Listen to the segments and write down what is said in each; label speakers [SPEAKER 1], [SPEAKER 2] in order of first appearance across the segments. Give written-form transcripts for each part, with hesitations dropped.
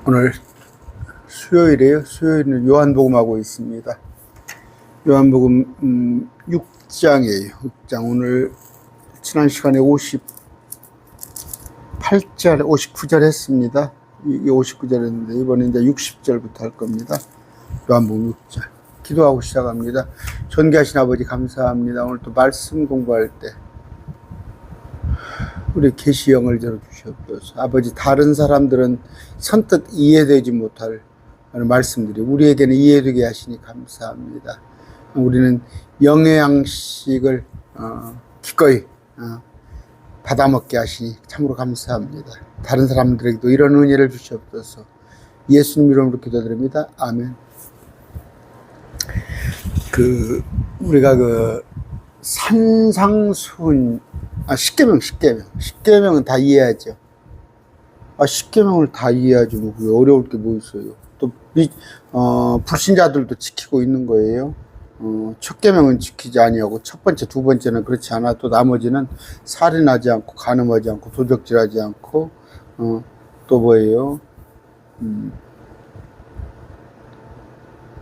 [SPEAKER 1] 오늘 수요일이에요. 수요일은 요한복음 하고 있습니다. 요한복음 6장이에요. 6장. 오늘 지난 시간에 58절, 59절 했습니다. 이게 59절 했는데 이번에 이제 60절부터 할 겁니다. 요한복음 6장. 기도하고 시작합니다. 존귀하신 아버지 감사합니다. 오늘 또 말씀 공부할 때 우리 계시형을 열어주시옵소서. 아버지, 다른 사람들은 선뜻 이해되지 못할 말씀들이 우리에게는 이해되게 하시니 감사합니다. 우리는 영의 양식을 기꺼이 받아먹게 하시니 참으로 감사합니다. 다른 사람들에게도 이런 은혜를 주시옵소서. 예수님 이름으로 기도드립니다. 아멘. 우리가 산상수훈, 십계명은 다 이해하죠. 십계명을 다 이해하죠. 뭐 그게 어려울 게 뭐 있어요. 또 불신자들도 지키고 있는 거예요. 첫 계명은 지키지 아니하고 첫 번째, 두 번째는 그렇지 않아도 나머지는 살인하지 않고 간음하지 않고 도적질하지 않고 또 뭐예요?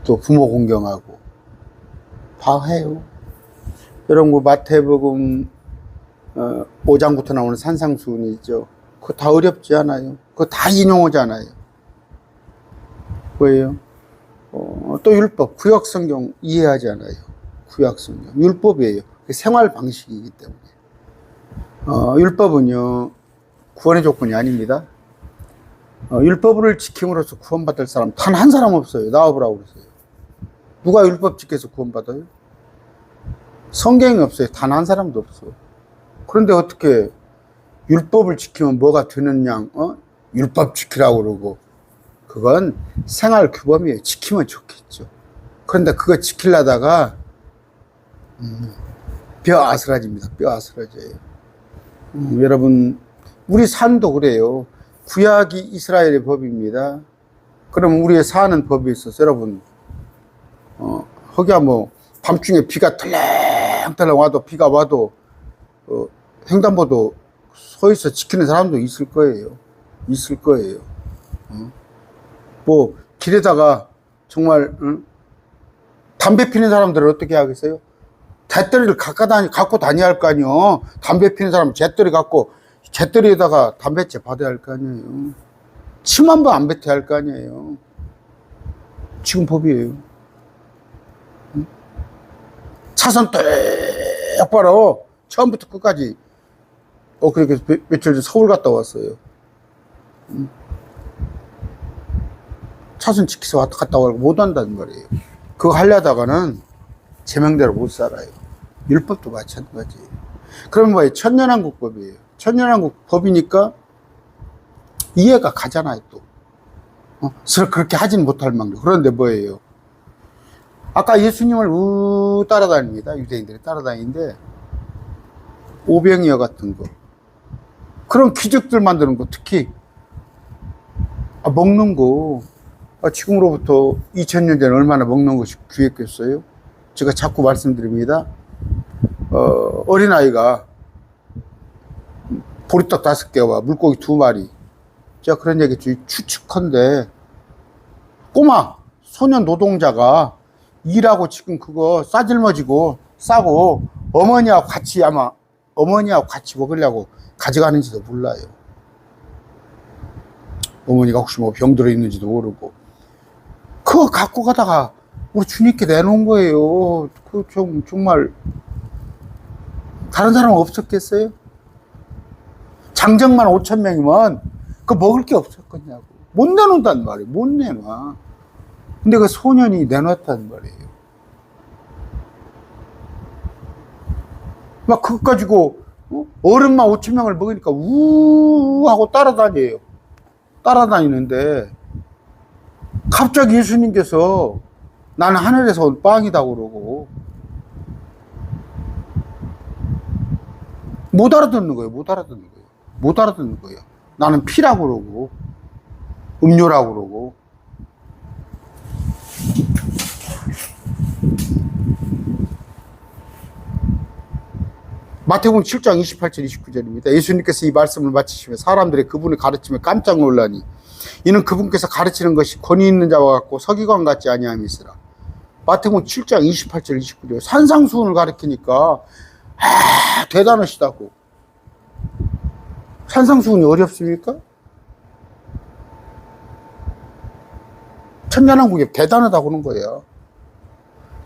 [SPEAKER 1] 또 부모 공경하고 다 해요. 여러분, 마태복음 5장부터 나오는 산상수훈이 있죠. 그거 다 어렵지 않아요. 그거 다 인용하잖아요. 뭐예요? 또 율법, 구약성경 이해하지 않아요. 구약성경. 율법이에요. 생활 방식이기 때문에. 율법은요, 구원의 조건이 아닙니다. 율법을 지킴으로써 구원받을 사람 단 한 사람 없어요. 나와보라고 그러세요. 누가 율법 지켜서 구원받아요? 성경이 없어요. 단 한 사람도 없어요. 그런데 어떻게 율법을 지키면 뭐가 되는 양, 율법 지키라고 그러고, 그건 생활 규범이에요. 지키면 좋겠죠. 그런데 그거 지키려다가 뼈 아스라집니다. 뼈 아스라져요. 여러분, 우리 삶도 그래요. 구약이 이스라엘의 법입니다. 그럼 우리의 사는 법이 있어서 여러분, 거기야 뭐 밤중에 비가 털렁털렁 와도, 비가 와도 횡단보도 서 있어 지키는 사람도 있을 거예요. 있을 거예요. 뭐 길에다가 정말 담배 피는 사람들은 어떻게 하겠어요? 잿더리를 갖고 다녀야 할 거 아니에요. 담배 피는 사람은 잿더리 갖고 잿더리에다가 담배째 받아야 할 거 아니에요. 침 한 번 안 뱉어야 할 거 아니에요. 지금 법이에요. 차선 똑바로 처음부터 끝까지. 그렇게 며칠 전 서울 갔다 왔어요. 차선 지키서 갔다 오라고 못 한다는 말이에요. 그거 하려다가는 제명대로 못 살아요. 율법도 마찬가지예요. 그러면 뭐예요? 천년왕국법이에요. 천년왕국 법이니까 이해가 가잖아요, 또. 그렇게 하진 못할 망정. 그런데 뭐예요? 아까 예수님을 따라다닙니다. 유대인들이 따라다니는데, 오병이어 같은 거. 그런 기적들 만드는 거, 특히, 먹는 거. 지금으로부터 2000년 전에 얼마나 먹는 것이 귀했겠어요? 제가 자꾸 말씀드립니다. 어린아이가 보리떡 5개와 물고기 2마리. 제가 그런 얘기 추측컨대, 꼬마, 소년 노동자가 일하고 지금 그거 싸질머지고 싸고 어머니하고 같이 먹으려고 가져가는지도 몰라요. 어머니가 혹시 뭐 병들어 있는지도 모르고. 그거 갖고 가다가 우리 주님께 내놓은 거예요. 정말 다른 사람은 없었겠어요? 장정만 5,000명이면 그거 먹을 게 없었겠냐고. 못 내놓는단 말이에요. 못 내놔. 근데 그 소년이 내놨단 말이에요. 막 그거 가지고 어른만 5,000명을 먹으니까 하고 따라다니는데 갑자기 예수님께서 나는 하늘에서 온 빵이다 그러고 못 알아듣는 거예요. 나는 피라고 그러고 음료라고 그러고. 마태복음 7장 28절 29절입니다. 예수님께서 이 말씀을 마치시며 사람들의 그분의 가르침에 깜짝 놀라니 이는 그분께서 가르치는 것이 권위 있는 자와 같고 서기관 같지 아니함이시라. 마태복음 7장 28절 29절. 산상수훈을 가르치니까 대단하시다고. 산상수훈이 어렵습니까? 천년왕국이 대단하다고 하는 거예요.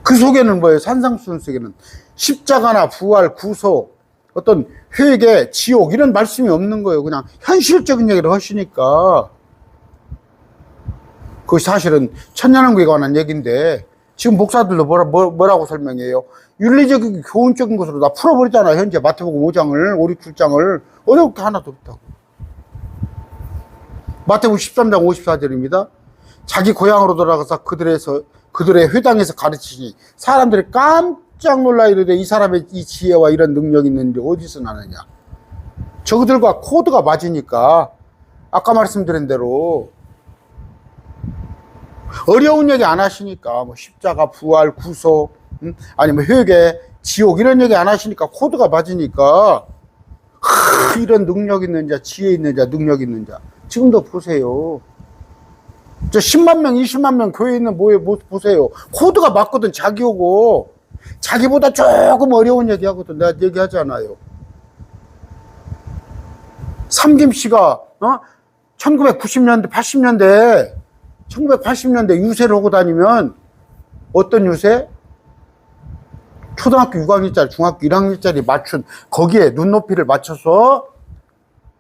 [SPEAKER 1] 그 속에는 뭐예요? 산상수훈 속에는 십자가나 부활, 구속, 어떤 회개, 지옥 이런 말씀이 없는 거예요. 그냥 현실적인 얘기를 하시니까. 그것이 사실은 천년왕국에 관한 얘기인데 지금 목사들도 뭐라고 설명해요? 윤리적이고 교훈적인 것으로 다 풀어버리잖아. 현재 마태복음 5장을 5, 6, 7장을 어려울 게 하나도 없다고. 마태복음 13장 54절입니다. 자기 고향으로 돌아가서 그들의 회당에서 가르치니 사람들이 깜짝 놀라 이르되 이 사람의 이 지혜와 이런 능력이 있는데 어디서 나느냐. 저그들과 코드가 맞으니까 아까 말씀드린 대로 어려운 얘기 안 하시니까 뭐 십자가, 부활, 구속, 아니면 회개, 지옥 이런 얘기 안 하시니까 코드가 맞으니까 이런 능력 있는 자, 지혜 있는 자, 능력 있는 자. 지금도 보세요. 저 10만 명, 20만 명 교회에 있는 뭐에 보세요. 코드가 맞거든. 자기 오고 자기보다 조금 어려운 얘기 하거든. 내가 얘기하잖아요. 삼김씨가 1990년대 1980년대 유세를 하고 다니면 어떤 유세? 초등학교 6학년짜리 중학교 1학년짜리 맞춘 거기에 눈높이를 맞춰서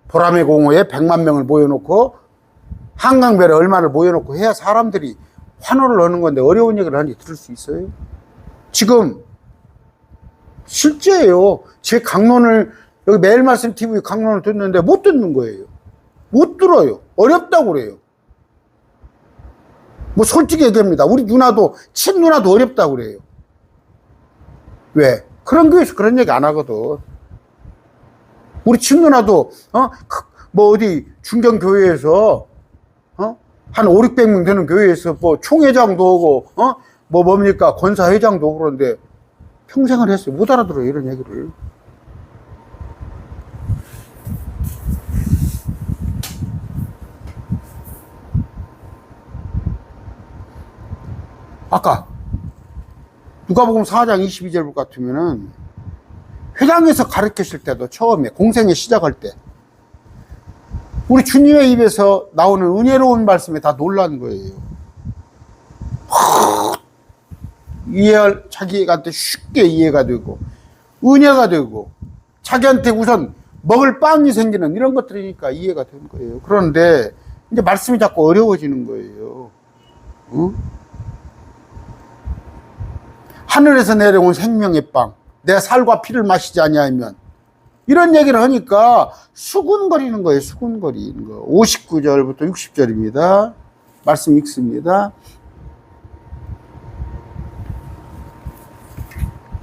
[SPEAKER 1] 보라매 공호에 100만 명을 모여놓고 한강변에 얼마를 모여놓고 해야 사람들이 환호를 하는 건데 어려운 얘기를 하는지 들을 수 있어요? 지금 실제예요. 제 강론을 여기 매일 말씀 TV 강론을 듣는데 못 듣는 거예요. 못 들어요. 어렵다고 그래요. 뭐 솔직히 얘기합니다. 우리 누나도 친누나도 어렵다고 그래요. 왜? 그런 교회에서 그런 얘기 안 하거든. 우리 친누나도 뭐 어디 중견교회에서 한 5, 600명 되는 교회에서 뭐 총회장도 오고 뭐 뭡니까 권사회장도 오고 그러는데 평생을 했어요. 못 알아들어요 이런 얘기를. 아까 누가복음 4장 22절 같으면은 회당에서 가르치실 때도 처음에 공생애 시작할 때 우리 주님의 입에서 나오는 은혜로운 말씀에 다 놀란 거예요. 자기한테 쉽게 이해가 되고 은혜가 되고 자기한테 우선 먹을 빵이 생기는 이런 것들이니까 이해가 되는 거예요. 그런데 이제 말씀이 자꾸 어려워지는 거예요. 응? 하늘에서 내려온 생명의 빵, 내 살과 피를 마시지 아니하면 이런 얘기를 하니까 수군거리는 거예요. 수군거리는 거. 59절부터 60절입니다. 말씀 읽습니다.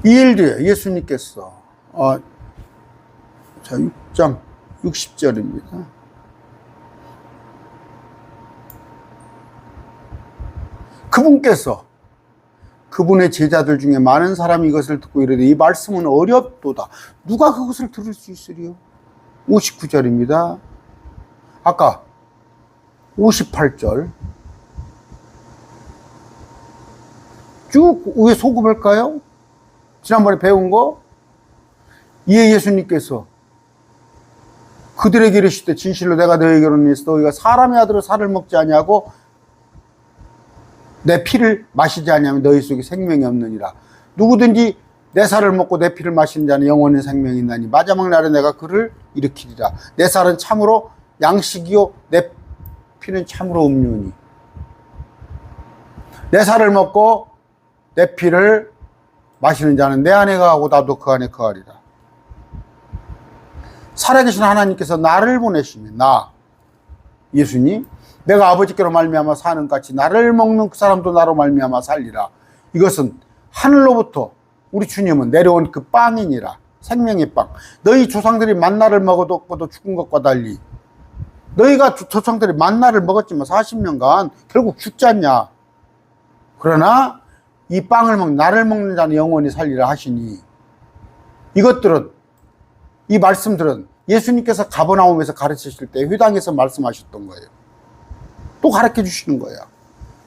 [SPEAKER 1] 이 일 뒤에 예수님께서 자 6장 60절입니다. 그분께서 그분의 제자들 중에 많은 사람이 이것을 듣고 이르되 이 말씀은 어렵도다. 누가 그것을 들을 수 있으리요? 59절입니다. 아까 58절 쭉 위에 소급할까요? 지난번에 배운 거 이에 예수님께서 그들에게 이르시되 진실로 내가 너희에게 이르노니 너희가 사람의 아들로 살을 먹지 아니하고 내 피를 마시지 아니하면 너희 속에 생명이 없느니라. 누구든지 내 살을 먹고 내 피를 마시는 자는 영원히 생명이 있나니 마지막 날에 내가 그를 일으키리라. 내 살은 참으로 양식이요 내 피는 참으로 음료니. 내 살을 먹고 내 피를 마시는 자는 내 안에 거하고 나도 그 안에 거하리라. 살아계신 하나님께서 나를 보내시면 나 예수님 내가 아버지께로 말미암아 사는 같이 나를 먹는 그 사람도 나로 말미암아 살리라. 이것은 하늘로부터 우리 주님은 내려온 그 빵이니라. 생명의 빵. 너희 조상들이 만나를 먹어도 죽은 것과 달리 너희가 조상들이 만나를 먹었지만 40년간 결국 죽지 않냐. 그러나 이 빵을 먹는 나를 먹는 자는 영원히 살리라 하시니 이것들은 이 말씀들은 예수님께서 가버나움에서 가르치실 때 회당에서 말씀하셨던 거예요. 또 가르쳐 주시는 거야.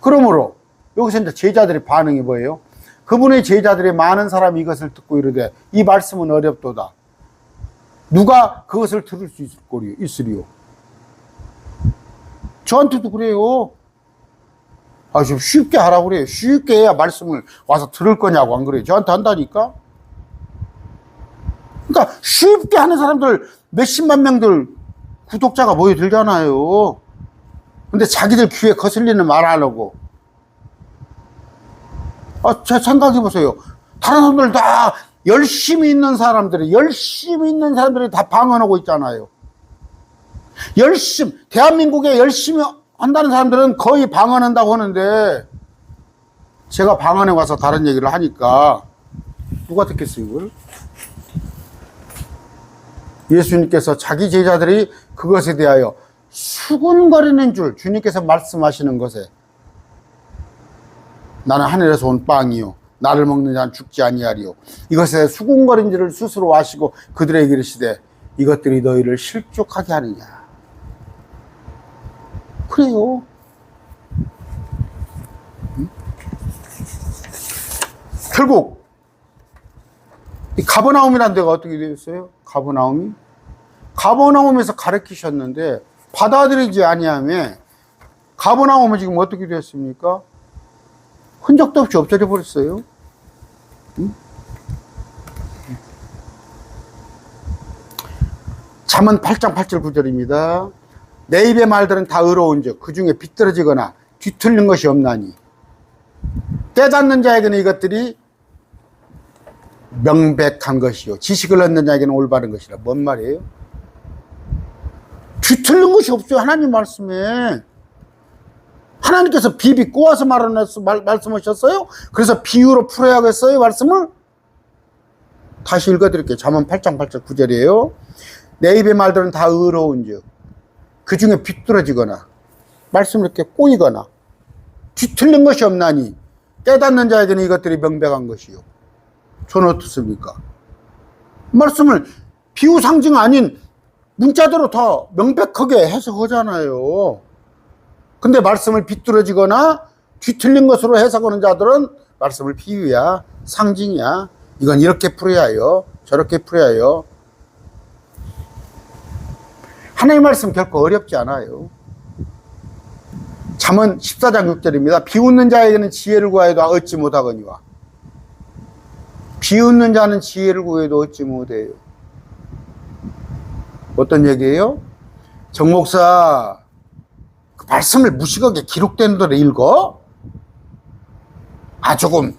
[SPEAKER 1] 그러므로 여기서 이제 제자들의 반응이 뭐예요? 그분의 제자들의 많은 사람이 이것을 듣고 이르되 이 말씀은 어렵도다. 누가 그것을 들을 수 있으리요? 저한테도 그래요. 좀 쉽게 하라고 그래요. 쉽게 해야 말씀을 와서 들을 거냐고 안 그래요? 저한테 한다니까? 그러니까 쉽게 하는 사람들 몇십만 명들 구독자가 모여들잖아요. 근데 자기들 귀에 거슬리는 말 하려고. 제 생각해보세요. 다른 사람들 다 열심히 있는 사람들이 다 방언하고 있잖아요. 대한민국에 열심히 한다는 사람들은 거의 방언한다고 하는데, 제가 방언에 와서 다른 얘기를 하니까 누가 듣겠어요, 이걸? 예수님께서 자기 제자들이 그것에 대하여 수군거리는 줄 주님께서 말씀하시는 것에 나는 하늘에서 온 빵이요 나를 먹는 자는 죽지 아니하리요 이것에 수군거린 줄을 스스로 아시고 그들에게 이르시되 이것들이 너희를 실족하게 하느냐. 그래요. 결국 이 가버나움이라는 데가 어떻게 되었어요? 가버나움에서 가르치셨는데 받아들이지 아니하며 가버나움은 지금 어떻게 되었습니까? 흔적도 없이 없어져 버렸어요. 잠언 8장 8절 9절입니다. 내 입의 말들은 다 의로운즉 그 중에 비뚤어지거나 뒤틀린 것이 없나니 깨닫는 자에게는 이것들이 명백한 것이요 지식을 얻는 자에게는 올바른 것이라. 뭔 말이에요? 뒤틀린 것이 없어요. 하나님 말씀에. 하나님께서 비비 꼬아서 말씀하셨어요. 그래서 비유로 풀어야겠어요, 말씀을. 다시 읽어드릴게요. 잠언 8장 8절 9절이에요. 내 입의 말들은 다 의로운즉 그 중에 비뚤어지거나 말씀을 이렇게 꼬이거나 뒤틀린 것이 없나니 깨닫는 자에게는 이것들이 명백한 것이요. 저는 어떻습니까? 말씀을 비유 상징 아닌 문자대로 다 명백하게 해석하잖아요. 근데 말씀을 비뚤어지거나 뒤틀린 것으로 해석하는 자들은 말씀을 비유야, 상징이야. 이건 이렇게 풀어야 해요. 저렇게 풀어야 해요. 하나님의 말씀 결코 어렵지 않아요. 잠언 14장 6절입니다. 비웃는 자에게는 지혜를 구하여도 얻지 못하거니와 비웃는 자는 지혜를 구해도 얻지 못해요. 어떤 얘기예요? 정 목사 그 말씀을 무식하게 기록된 대로 읽어? 조금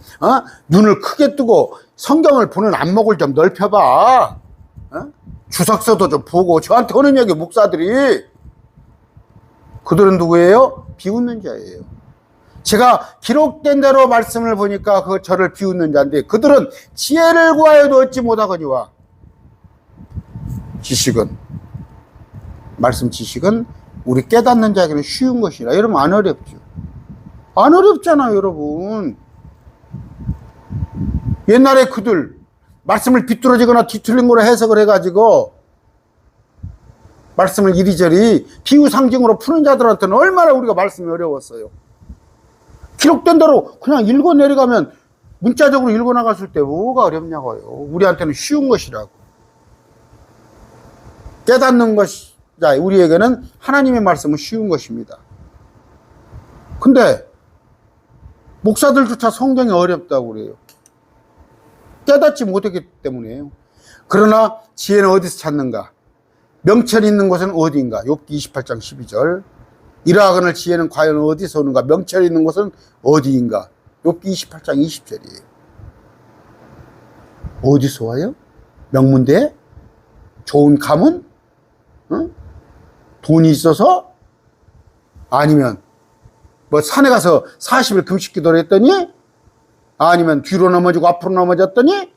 [SPEAKER 1] 눈을 크게 뜨고 성경을 보는 안목을 좀 넓혀봐. 주석서도 좀 보고. 저한테 오는 얘기 목사들이. 그들은 누구예요? 비웃는 자예요. 제가 기록된 대로 말씀을 보니까 저를 비웃는 자인데 그들은 지혜를 구하여도 얻지 못하거니와 말씀 지식은 우리 깨닫는 자에게는 쉬운 것이라. 여러분 안 어렵죠? 안 어렵잖아요, 여러분. 옛날에 그들 말씀을 비뚤어지거나 뒤틀린 거로 해석을 해가지고 말씀을 이리저리 비유 상징으로 푸는 자들한테는 얼마나 우리가 말씀이 어려웠어요. 기록된 대로 그냥 읽어 내려가면 문자적으로 읽어 나갔을 때 뭐가 어렵냐고요. 우리한테는 쉬운 것이라고. 깨닫는 것이 우리에게는 하나님의 말씀은 쉬운 것입니다. 근데 목사들조차 성경이 어렵다고 그래요. 깨닫지 못했기 때문이에요. 그러나 지혜는 어디서 찾는가? 명철이 있는 곳은 어디인가? 욥기 28장 12절. 이러하거늘 지혜는 과연 어디서 오는가? 명철이 있는 곳은 어디인가? 욥기 28장 20절이에요. 어디서 와요? 명문대? 좋은 가문? 돈이 있어서? 아니면 뭐 산에 가서 40일 금식 기도를 했더니? 아니면 뒤로 넘어지고 앞으로 넘어졌더니?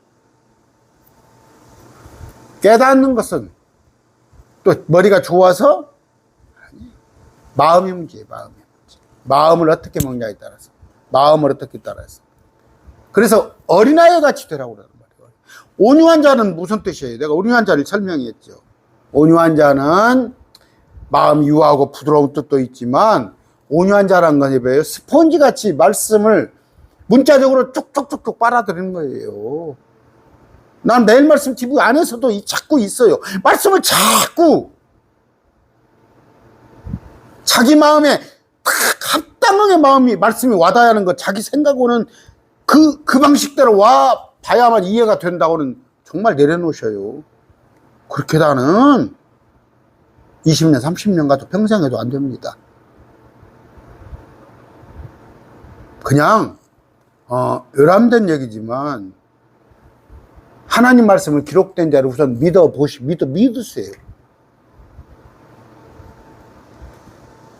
[SPEAKER 1] 깨닫는 것은 또 머리가 좋아서? 아니, 마음의 문제예요. 마음의 문제. 마음을 어떻게 먹냐에 따라서. 마음을 어떻게 따라서. 그래서 어린아이 같이 되라고 그러는 말이에요. 온유한 자는 무슨 뜻이에요? 내가 온유한 자를 설명했죠. 온유한 자는 마음 유하고 부드러운 뜻도 있지만 온유한 자란 건 뭐예요? 스폰지 같이 말씀을 문자적으로 쭉쭉쭉쭉 빨아들이는 거예요. 난 매일 말씀 TV 안에서도 자꾸 있어요. 말씀을 자꾸 자기 마음에 딱 합당하게 말씀이 와닿아야 하는 것, 자기 생각으로는 그 방식대로 와 봐야만 이해가 된다고는 정말 내려놓으셔요. 그렇게 나는 20년, 30년 가도 평생 해도 안 됩니다. 그냥 외람된 얘기지만 하나님 말씀을 기록된 대로 우선 믿으세요.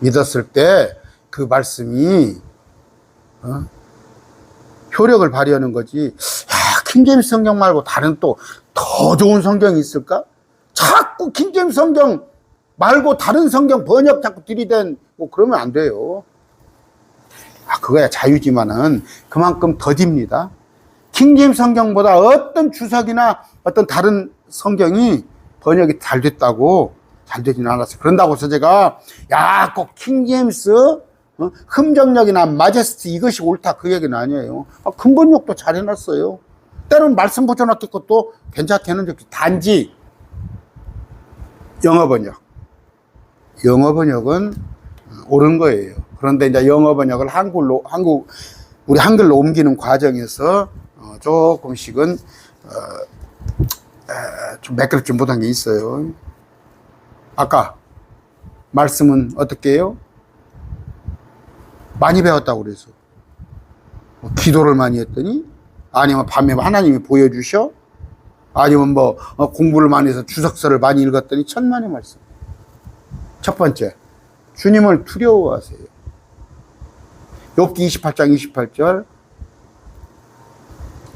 [SPEAKER 1] 믿었을 때 그 말씀이 효력을 발휘하는 거지. 야, 킹제임스 성경 말고 다른 또 더 좋은 성경이 있을까? 자꾸 킹제임스 성경 말고 다른 성경 번역 자꾸 들이댄 뭐 그러면 안 돼요. 그거야 자유지만은 그만큼 더딥니다. 킹제임스 성경보다 어떤 주석이나 어떤 다른 성경이 번역이 잘 됐다고 잘 되지는 않았어요. 그런다고 해서 제가 꼭 킹제임스 흠정력이나 마제스티 이것이 옳다 그 얘기는 아니에요. 근본역도 잘 해놨어요. 때로는 말씀 붙여놨을 것도 괜찮게 하는 적이 단지 영어번역은 옳은 거예요. 그런데 이제 영어번역을 우리 한글로 옮기는 과정에서 조금씩은 좀 매끄럽지 못한 게 있어요. 아까 말씀은 어떻게 해요? 많이 배웠다고 그래서 기도를 많이 했더니, 아니면 밤에 하나님이 보여주셔, 아니면 공부를 많이 해서 주석서를 많이 읽었더니 천만의 말씀. 첫 번째, 주님을 두려워하세요. 욥기 28장 28절,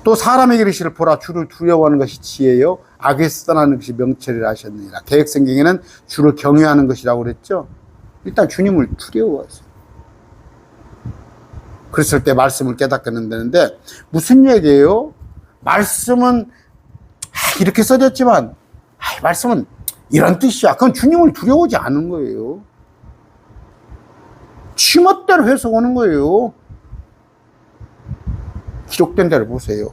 [SPEAKER 1] 또 사람의 이르시를 보라, 주를 두려워하는 것이 지혜요 악에서 떠나는 것이 명철이라 하셨느니라. 개역성경에는 주를 경외하는 것이라고 그랬죠. 일단 주님을 두려워하세요. 그랬을 때 말씀을 깨닫게 되는데, 무슨 얘기예요? 말씀은 이렇게 써졌지만 말씀은 이런 뜻이야. 그건 주님을 두려워하지 않은 거예요. 지멋대로 해석하는 거예요. 기록된 대로 보세요.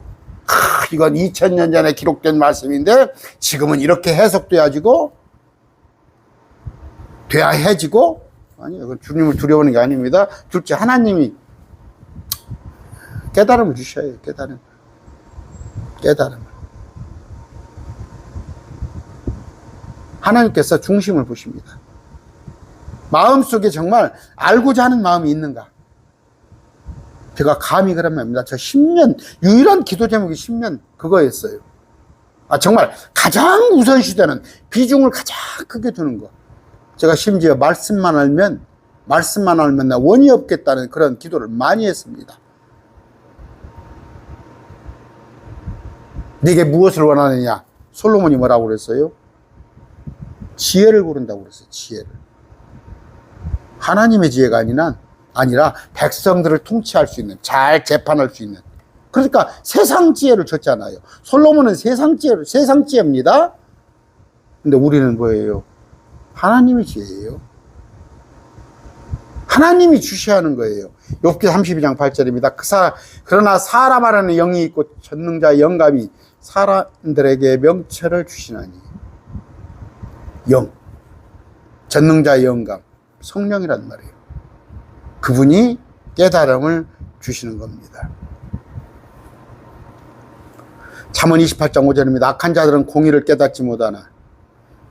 [SPEAKER 1] 이건 2000년 전에 기록된 말씀인데 지금은 이렇게 해석돼야지고 돼야 해지고, 아니요, 그건 주님을 두려워하는 게 아닙니다. 둘째, 하나님이 깨달음을 주셔요. 깨달음을. 하나님께서 중심을 보십니다. 마음속에 정말 알고자 하는 마음이 있는가? 제가 감히 그런 말입니다. 저 10년, 유일한 기도 제목이 10년 그거였어요. 정말 가장 우선시되는 비중을 가장 크게 두는 거. 제가 심지어 말씀만 알면 나 원이 없겠다는 그런 기도를 많이 했습니다. 네게 무엇을 원하느냐? 솔로몬이 뭐라고 그랬어요? 지혜를 고른다고 그랬어요. 지혜를. 하나님의 지혜가 아니라 백성들을 통치할 수 있는, 잘 재판할 수 있는. 그러니까 세상 지혜를 줬잖아요. 솔로몬은 세상 지혜입니다. 근데 우리는 뭐예요? 하나님의 지혜예요. 하나님이 주셔야 하는 거예요. 욥기 32장 8절입니다. 그러나 사람 안에는 영이 있고 전능자의 영감이 사람들에게 명철을 주시나니. 전능자의 영감, 성령이란 말이에요. 그분이 깨달음을 주시는 겁니다. 잠언 28장 5절입니다. 악한 자들은 공의를 깨닫지 못하나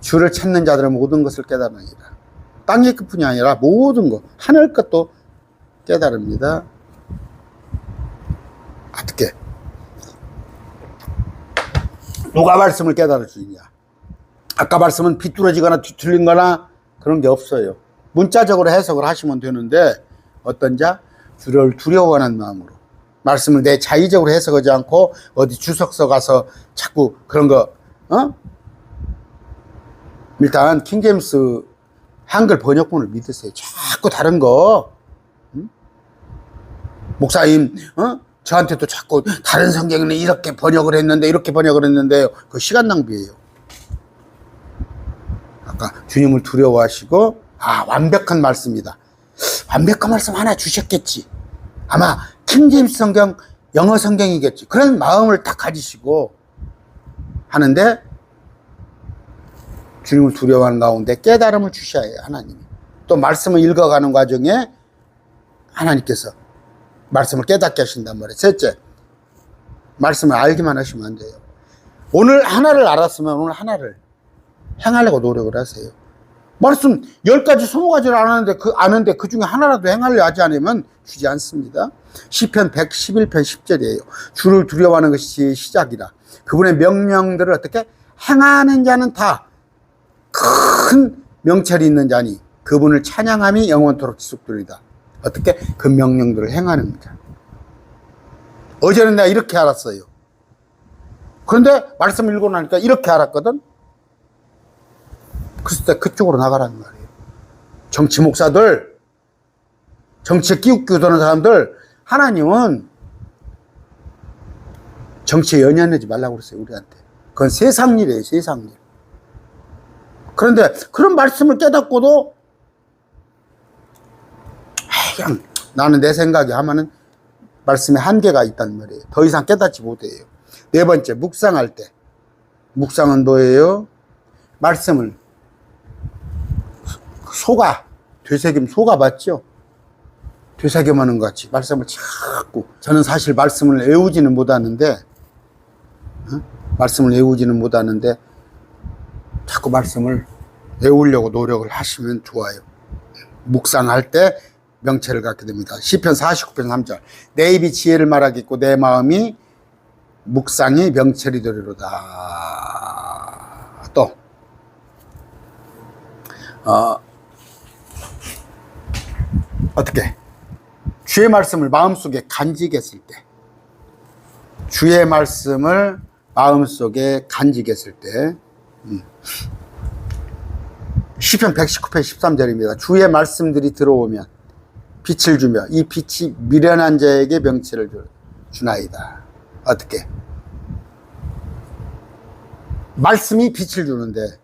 [SPEAKER 1] 주를 찾는 자들은 모든 것을 깨달으니라. 땅의 끝뿐이 아니라 모든 것, 하늘 것도 깨달습니다. 어떻게? 누가 말씀을 깨달을 수 있냐? 아까 말씀은 비뚤어지거나 뒤틀린거나 그런 게 없어요. 문자적으로 해석을 하시면 되는데, 어떤 자? 주를 두려워하는 마음으로. 말씀을 내 자의적으로 해석하지 않고 어디 주석서 가서 자꾸 그런 거, 일단 킹제임스 한글 번역본을 믿으세요. 자꾸 다른 거. 목사님, 저한테도 자꾸 다른 성경에는 이렇게 번역을 했는데 그 시간 낭비예요. 아까 주님을 두려워하시고, 완벽한 말씀이다. 완벽한 말씀 하나 주셨겠지. 아마 킹제임스 성경, 영어 성경이겠지. 그런 마음을 딱 가지시고 하는데 주님을 두려워하는 가운데 깨달음을 주셔야 해요, 하나님이. 또 말씀을 읽어가는 과정에 하나님께서 말씀을 깨닫게 하신단 말이에요. 셋째, 말씀을 알기만 하시면 안 돼요. 오늘 하나를 알았으면 오늘 하나를 행하려고 노력을 하세요. 말씀 10가지, 20가지를 아는데 그 중에 하나라도 행하려 하지 않으면 주지 않습니다. 시편 111편 10절이에요. 주를 두려워하는 것이 시작이라. 그분의 명령들을 어떻게 행하는 자는 다 큰 명철이 있는 자니 그분을 찬양함이 영원토록 지속되리다. 어떻게? 그 명령들을 행하는 자. 어제는 내가 이렇게 알았어요. 그런데 말씀을 읽고 나니까 이렇게 알았거든. 그래서 그쪽으로 나가라는 말이에요. 정치 목사들, 정치에 끼우끼우도는 사람들, 하나님은 정치에 연연하지 말라고 그랬어요, 우리한테. 그건 세상 일이에요, 세상 일. 그런데 그런 말씀을 깨닫고도 그냥 나는 내 생각에 하면은 말씀에 한계가 있단 말이에요. 더 이상 깨닫지 못해요. 네 번째, 묵상할 때. 묵상은 뭐예요? 말씀을 되새김 소가 맞죠? 되새김하는 것 같이 말씀을 자꾸. 저는 사실 말씀을 외우지는 못하는데 자꾸 말씀을 외우려고 노력을 하시면 좋아요. 묵상할 때 명체를 갖게 됩니다. 시편 49편 3절. 내 입이 지혜를 말하겠고 내 마음이 묵상이 명철이 되리로다. 또 어떻게? 주의 말씀을 마음속에 간직했을 때, 주의 말씀을 마음속에 간직했을 때, 시편 119편 13절입니다. 주의 말씀들이 들어오면 빛을 주며 이 빛이 미련한 자에게 명철을 주나이다. 어떻게? 말씀이 빛을 주는데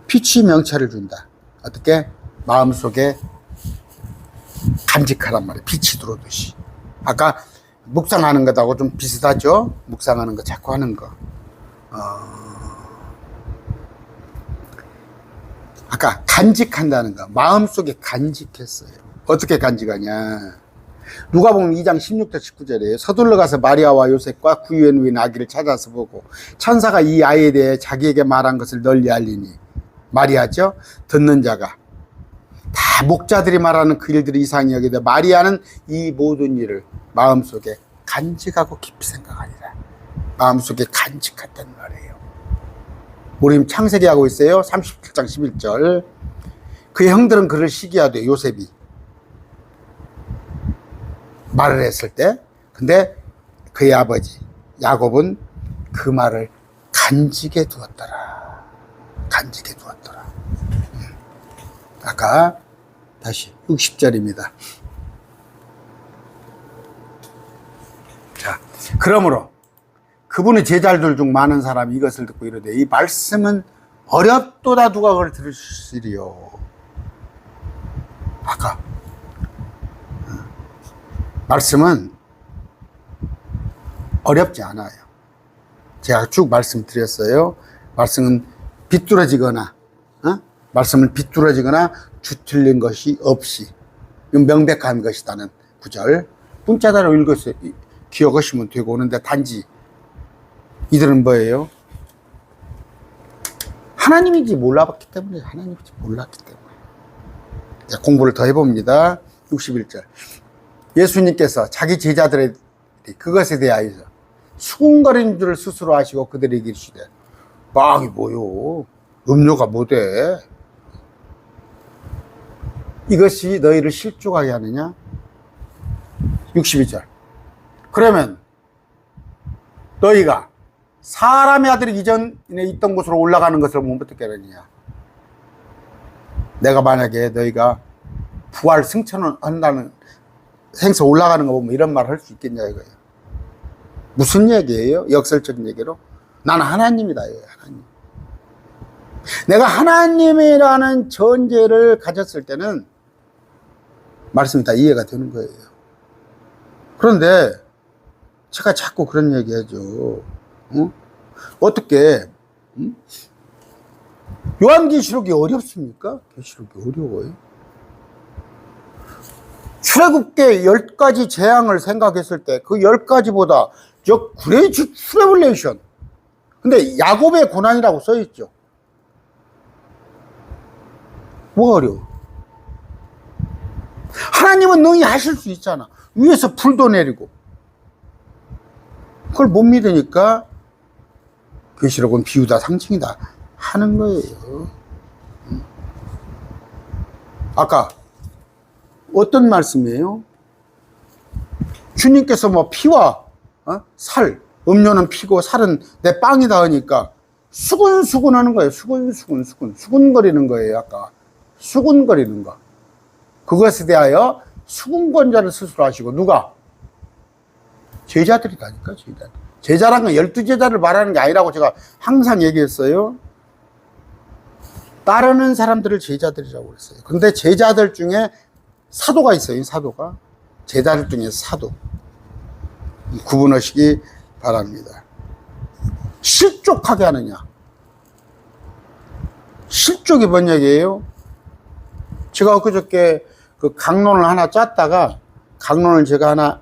[SPEAKER 1] 빛이 명철을 준다. 어떻게? 마음속에 간직하란 말이에요. 빛이 들어오듯이. 아까 묵상하는 것하고 좀 비슷하죠? 묵상하는 거 자꾸 하는 거. 아까 간직한다는 거. 마음속에 간직했어요. 어떻게 간직하냐? 누가복음 2장 16절 19절이에요. 서둘러 가서 마리아와 요셉과 구유에 누인 아기를 찾아서 보고 천사가 이 아이에 대해 자기에게 말한 것을 널리 알리니. 마리아죠? 듣는 자가 다 목자들이 말하는 그 일들이 이상히 여기되 마리아는 이 모든 일을 마음속에 간직하고 깊이 생각하니라. 마음속에 간직했단 말이에요. 우리 창세기 하고 있어요. 37장 11절. 그의 형들은 그를 시기하되 요셉이 말을 했을 때, 근데 그의 아버지 야곱은 그 말을 간직해 두었더라. 간직해 두었더라. 아까 다시 60절입니다. 자, 그러므로 그분의 제자들 중 많은 사람이 이것을 듣고 이르되 이 말씀은 어렵도다 누가 그걸 들으시리요. 아까 말씀은 어렵지 않아요. 제가 쭉 말씀드렸어요. 말씀은 비뚤어지거나 말씀을 비뚤어지거나 뒤틀린 것이 없이 명백한 것이다는 구절. 문자대로 읽어서 기억하시면 되고 오는데 단지 이들은 뭐예요? 하나님인지 몰랐기 때문에 하나님인지 몰랐기 때문에. 자, 공부를 더 해봅니다. 61절. 예수님께서 자기 제자들의 그것에 대하여서 수군거리는 줄을 스스로 아시고 그들에게 이르시되 빵이 뭐요? 음료가 뭐대? 이것이 너희를 실족하게 하느냐? 62절. 그러면 너희가 사람의 아들이 이전에 있던 곳으로 올라가는 것을 보면 어떻게 하느냐? 내가 만약에 너희가 부활 승천을 한다는 생서 올라가는 거 보면 이런 말 할 수 있겠냐 이거예요. 무슨 얘기예요? 역설적인 얘기로 나는 하나님이다. 하나님. 내가 하나님이라는 전제를 가졌을 때는 말씀이 다 이해가 되는 거예요. 그런데 제가 자꾸 그런 얘기 하죠. 어떻게 요한계시록이 어렵습니까? 계시록이 어려워요. 출애굽계 10가지 재앙을 생각했을 때 그 10가지보다 저 그레이트 트래블레이션, 근데 야곱의 고난이라고 써있죠. 뭐가 어려워? 하나님은 능히 하실 수 있잖아. 위에서 불도 내리고. 그걸 못 믿으니까 계시록은 비유다 상징이다 하는 거예요. 아까 어떤 말씀이에요? 주님께서 뭐 피와 살, 음료는 피고 살은 내 빵이다 하니까 수근수근 하는 거예요. 수근거리는 거예요. 아까 수근거리는 거. 그것에 대하여 수근권자를 스스로 하시고. 누가? 제자들이다니까. 제자란 건 12제자를 말하는 게 아니라고 제가 항상 얘기했어요. 따르는 사람들을 제자들이라고 그랬어요. 근데 제자들 중에 사도가 있어요. 사도가. 제자들 중에 사도. 구분하시기 바랍니다. 실족하게 하느냐. 실족이 뭔 얘기예요? 제가 엊그저께 그 강론을 하나 짰다가, 강론을 제가 하나,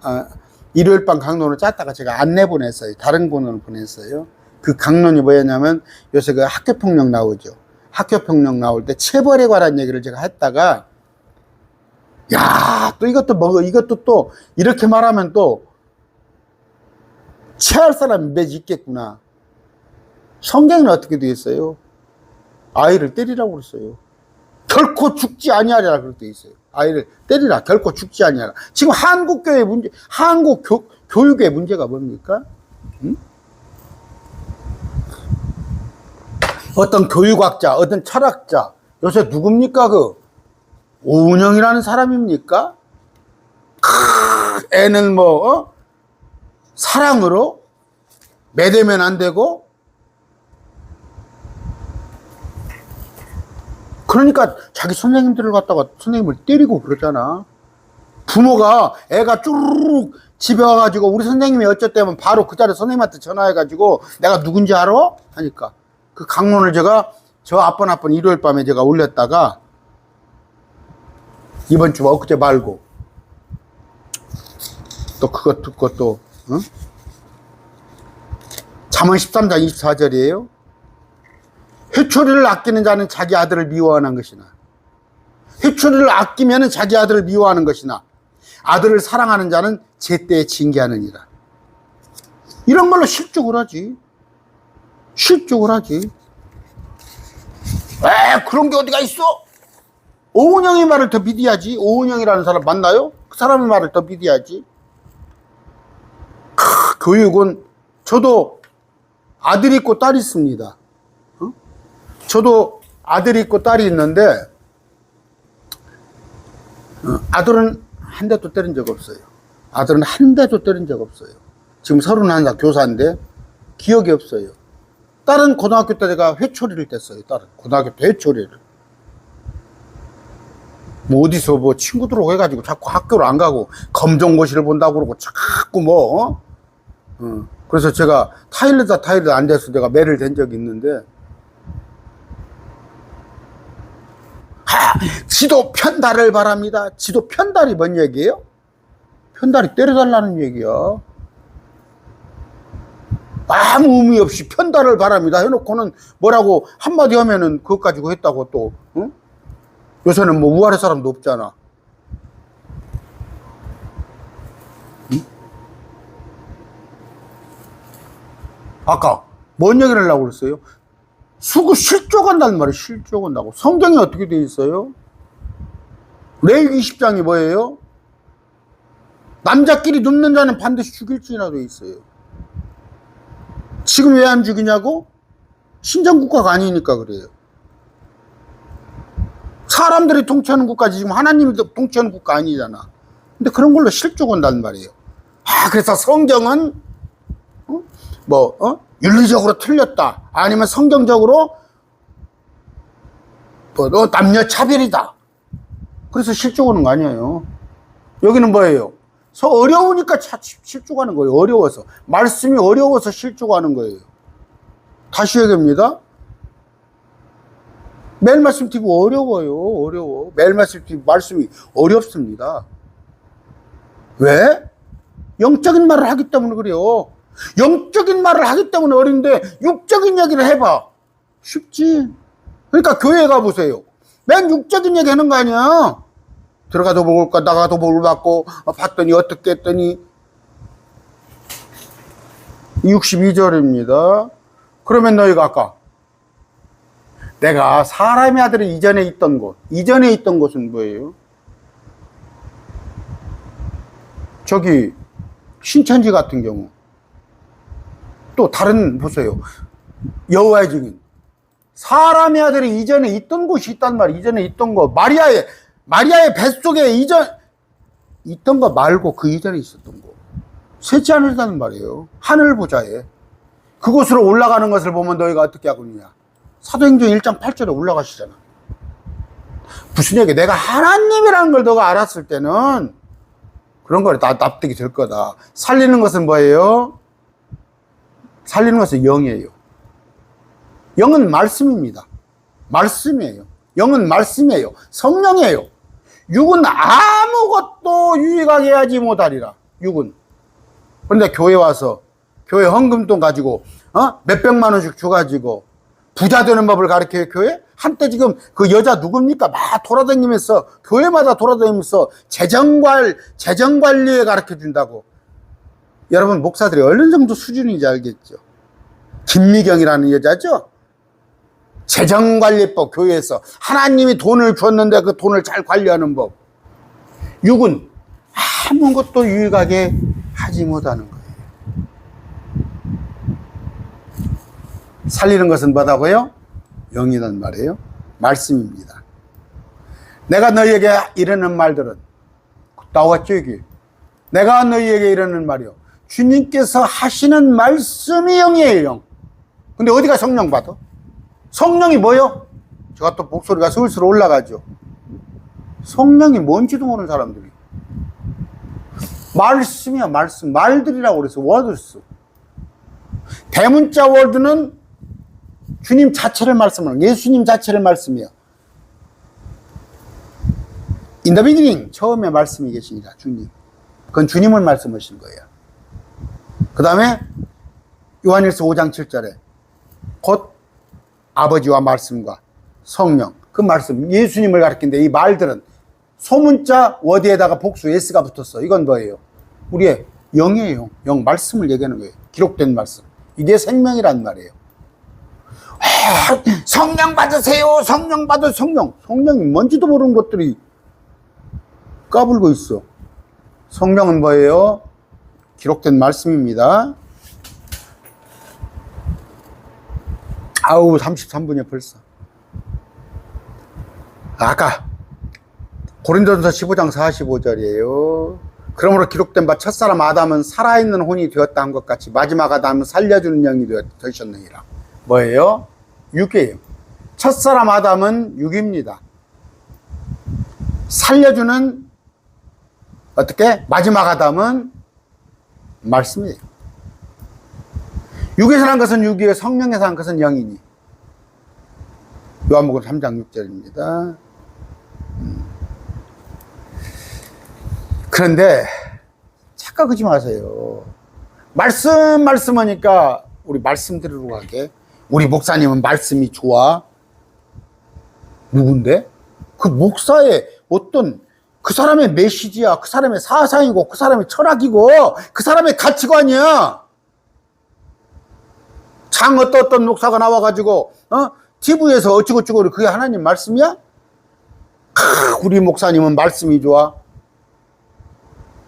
[SPEAKER 1] 일요일 밤 강론을 짰다가 제가 안 내보냈어요. 다른 분을 보냈어요. 그 강론이 뭐였냐면, 요새 그 학교폭력 나오죠. 학교폭력 나올 때 체벌에 관한 얘기를 제가 했다가, 야, 또 이것도 또, 이렇게 말하면 또, 체할 사람이 몇 있겠구나. 성경은 어떻게 되어 있어요? 아이를 때리라고 그랬어요. 결코 죽지 아니하리라 그렇게 되어 있어요. 아이를 때리라. 결코 죽지 아니하라. 지금 한국교회 문제, 한국 교육의 문제가 뭡니까? 응? 어떤 교육학자, 어떤 철학자, 요새 누굽니까? 그 오은영이라는 사람입니까? 애는 뭐 사랑으로 매대면 안 되고, 그러니까 자기 선생님들을 갖다가 선생님을 때리고 그러잖아. 부모가 애가 쭈르륵 집에 와가지고 우리 선생님이 어쨌다면 바로 그 자리에 선생님한테 전화해가지고 내가 누군지 알아? 하니까 그 강론을 제가 저 아뻔 일요일 밤에 제가 올렸다가 이번 주 엊그제 말고 또 그것 듣고 또 응? 잠언 13장 24절이에요. 회초리를 아끼는 자는 자기 아들을 미워하는 것이나, 회초리를 아끼면 자기 아들을 미워하는 것이나, 아들을 사랑하는 자는 제때에 징계하느니라. 이런 걸로 실족을 하지. 실족을 하지. 에, 그런 게 어디가 있어? 오은영의 말을 더 믿어야지. 오은영이라는 사람 맞나요? 그 사람의 말을 더 믿어야지. 교육은, 저도 아들이 있고 딸이 있습니다. 저도 아들이 있고 딸이 있는데, 아들은 한 대도 때린 적 없어요. 아들은 한 대도 때린 적 없어요. 지금 31살 교사인데 기억이 없어요. 딸은 고등학교 때 제가 회초리를 뗐어요. 딸은 고등학교 때 회초리를. 뭐 어디서 뭐 친구들하고 해가지고 자꾸 학교를 안 가고 검정고시를 본다고 그러고 자꾸 뭐 그래서 제가 타일러다 안 돼서 내가 매를 댄 적이 있는데, 지도 편달을 바랍니다. 지도 편달이 뭔 얘기예요? 편달이 때려달라는 얘기야. 아무 의미 없이 편달을 바랍니다 해놓고는 뭐라고 한마디 하면은 그것 가지고 했다고 또, 응? 요새는 뭐 우아래 사람도 없잖아. 응? 아까 뭔 얘기를 하려고 그랬어요? 수구 실족한다는 말이 실족한다고. 성경에 어떻게 되어 있어요? 레위기 20장이 뭐예요? 남자끼리 눕는 자는 반드시 죽일지니라 되어 있어요. 지금 왜 안 죽이냐고? 신정국가가 아니니까 그래요. 사람들이 통치하는 국가지 지금 하나님이 통치하는 국가 아니잖아. 근데 그런 걸로 실족한다는 말이에요. 그래서 성경은 윤리적으로 틀렸다. 아니면 성경적으로 너 남녀 차별이다. 그래서 실족하는 거 아니에요. 여기는 뭐예요? 어려우니까 실족하는 거예요. 어려워서. 말씀이 어려워서 실족하는 거예요. 다시 얘기합니다. 매일 말씀 TV 어려워요. 어려워. 매일 말씀 TV 말씀이 어렵습니다. 왜? 영적인 말을 하기 때문에 그래요. 영적인 말을 하기 때문에 어려운데 육적인 얘기를 해봐. 쉽지. 그러니까 교회 가보세요. 맨 육적인 얘기 하는 거 아니야. 들어가도 먹을까 나가도 먹을 받고 봤더니 어떻게 했더니 62절입니다. 그러면 너희가 아까 내가 사람의 아들이 이전에 있던 곳은 뭐예요? 저기 신천지 같은 경우 또 다른 보세요. 여호와의 증인 사람의 아들이 이전에 있던 곳이 있단 말이에요. 이전에 있던 거 마리아의 뱃속에 이전 있던 거 말고 그 이전에 있었던 거 쇠지 않으다는 말이에요. 하늘 보좌에 그곳으로 올라가는 것을 보면 너희가 어떻게 하고 있느냐. 사도행전 1장 8절에 올라가시잖아. 무슨 얘기? 내가 하나님이라는 걸 너가 알았을 때는 그런 거에 다 납득이 될 거다. 살리는 것은 뭐예요? 살리는 것은 영이에요. 영은 말씀입니다. 말씀이에요. 영은 말씀이에요. 성령이에요. 육은 아무것도 유익하게 하지 못하리라. 육은. 그런데 교회 와서 교회 헌금돈 가지고 몇백만 원씩 줘가지고 부자 되는 법을 가르쳐요. 교회? 한때 지금 그 여자 누굽니까? 막 돌아다니면서 교회마다 돌아다니면서 재정관리에 가르쳐 준다고. 여러분 목사들이 어느 정도 수준인지 알겠죠? 김미경이라는 여자죠? 재정관리법 교회에서 하나님이 돈을 줬는데 그 돈을 잘 관리하는 법. 육은 아무것도 유익하게 하지 못하는 거예요. 살리는 것은 뭐다고요? 영이란 말이에요. 말씀입니다. 내가 너희에게 이르는 말들은 나왔죠 여기. 내가 너희에게 이르는 말이요. 주님께서 하시는 말씀이 영이에요. 영. 근데 어디가 성령 받아? 성령이 뭐요? 제가 또 목소리가 슬슬 올라가죠. 성령이 뭔지도 모르는 사람들이. 말씀이야 말씀. 말들이라고 그래서 워드스. 대문자 워드는 주님 자체를 말씀하는 예수님 자체를 말씀이야. In the beginning 처음에 말씀이 계시니라 주님. 그건 주님을 말씀하신 거예요. 그 다음에 요한일서 5장 7절에 곧 아버지와 말씀과 성령 그 말씀 예수님을 가리키는데 이 말들은 소문자 워드에다가 복수 s가 붙었어. 이건 뭐예요? 우리의 영이에요. 영 말씀을 얘기하는 거예요. 기록된 말씀. 이게 생명이란 말이에요. 성령 받으세요. 성령 받으세요. 성령이 뭔지도 모르는 것들이 까불고 있어. 성령은 뭐예요? 기록된 말씀입니다. 아우 33분이야 벌써. 아까 고린도전서 15장 45절이에요. 그러므로 기록된 바 첫사람 아담은 살아있는 혼이 되었다 한 것 같이 마지막 아담은 살려주는 영이 되셨느니라. 뭐예요? 육이에요. 첫사람 아담은 육입니다. 살려주는 어떻게? 마지막 아담은 말씀이에요. 육에서 난 것은 육이에요. 성령에서 난 것은 영이니. 요한복음 3장 6절입니다. 그런데 착각하지 마세요. 말씀하니까 우리 말씀 들으러 가게. 우리 목사님은 말씀이 좋아. 누군데? 그 목사의 어떤 그 사람의 메시지야. 그 사람의 사상이고 그 사람의 철학이고 그 사람의 가치관이야. 장 어떤 목사가 나와가지고 TV에서 어찌고저찌고 그게 하나님 말씀이야? 우리 목사님은 말씀이 좋아.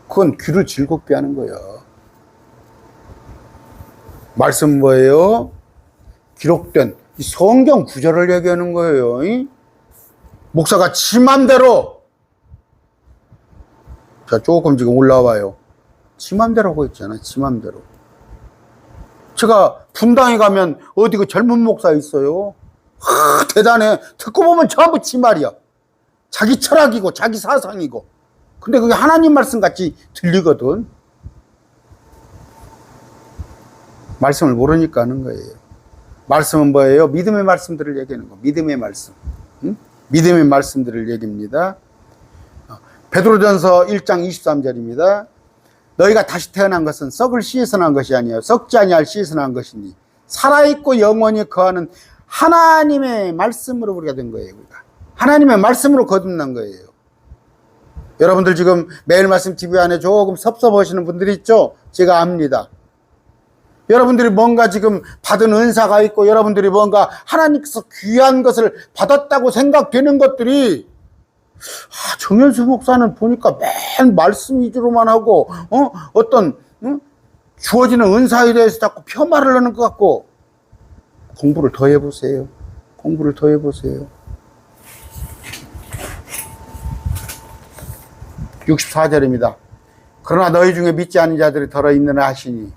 [SPEAKER 1] 그건 귀를 즐겁게 하는 거예요. 말씀 뭐예요? 기록된 성경 구절을 얘기하는 거예요. 목사가 지 맘대로 자 조금 지금 올라와요. 지 맘대로 하고 있잖아. 지 맘대로. 제가 분당에 가면 어디 그 젊은 목사 있어요. 대단해. 듣고 보면 전부 지 말이야. 자기 철학이고 자기 사상이고 근데 그게 하나님 말씀 같이 들리거든. 말씀을 모르니까 하는 거예요. 말씀은 뭐예요? 믿음의 말씀들을 얘기하는 거. 믿음의 말씀. 응? 믿음의 말씀들을 얘기합니다. 베드로전서 1장 23절입니다. 너희가 다시 태어난 것은 썩을 씨에서 난 것이 아니요 썩지 아니할 씨에서 난 것이니 살아있고 영원히 거하는 하나님의 말씀으로 우리가 된 거예요. 우리가 하나님의 말씀으로 거듭난 거예요. 여러분들 지금 매일 말씀 TV 안에 조금 섭섭하시는 분들이 있죠? 제가 압니다. 여러분들이 뭔가 지금 받은 은사가 있고 여러분들이 뭔가 하나님께서 귀한 것을 받았다고 생각되는 것들이 정현수 목사는 보니까 맨 말씀 위주로만 하고 어떤 주어지는 은사에 대해서 자꾸 폄하를 하는 것 같고 공부를 더 해보세요. 공부를 더 해보세요. 64절입니다. 그러나 너희 중에 믿지 않은 자들이 더러 있느라 하시니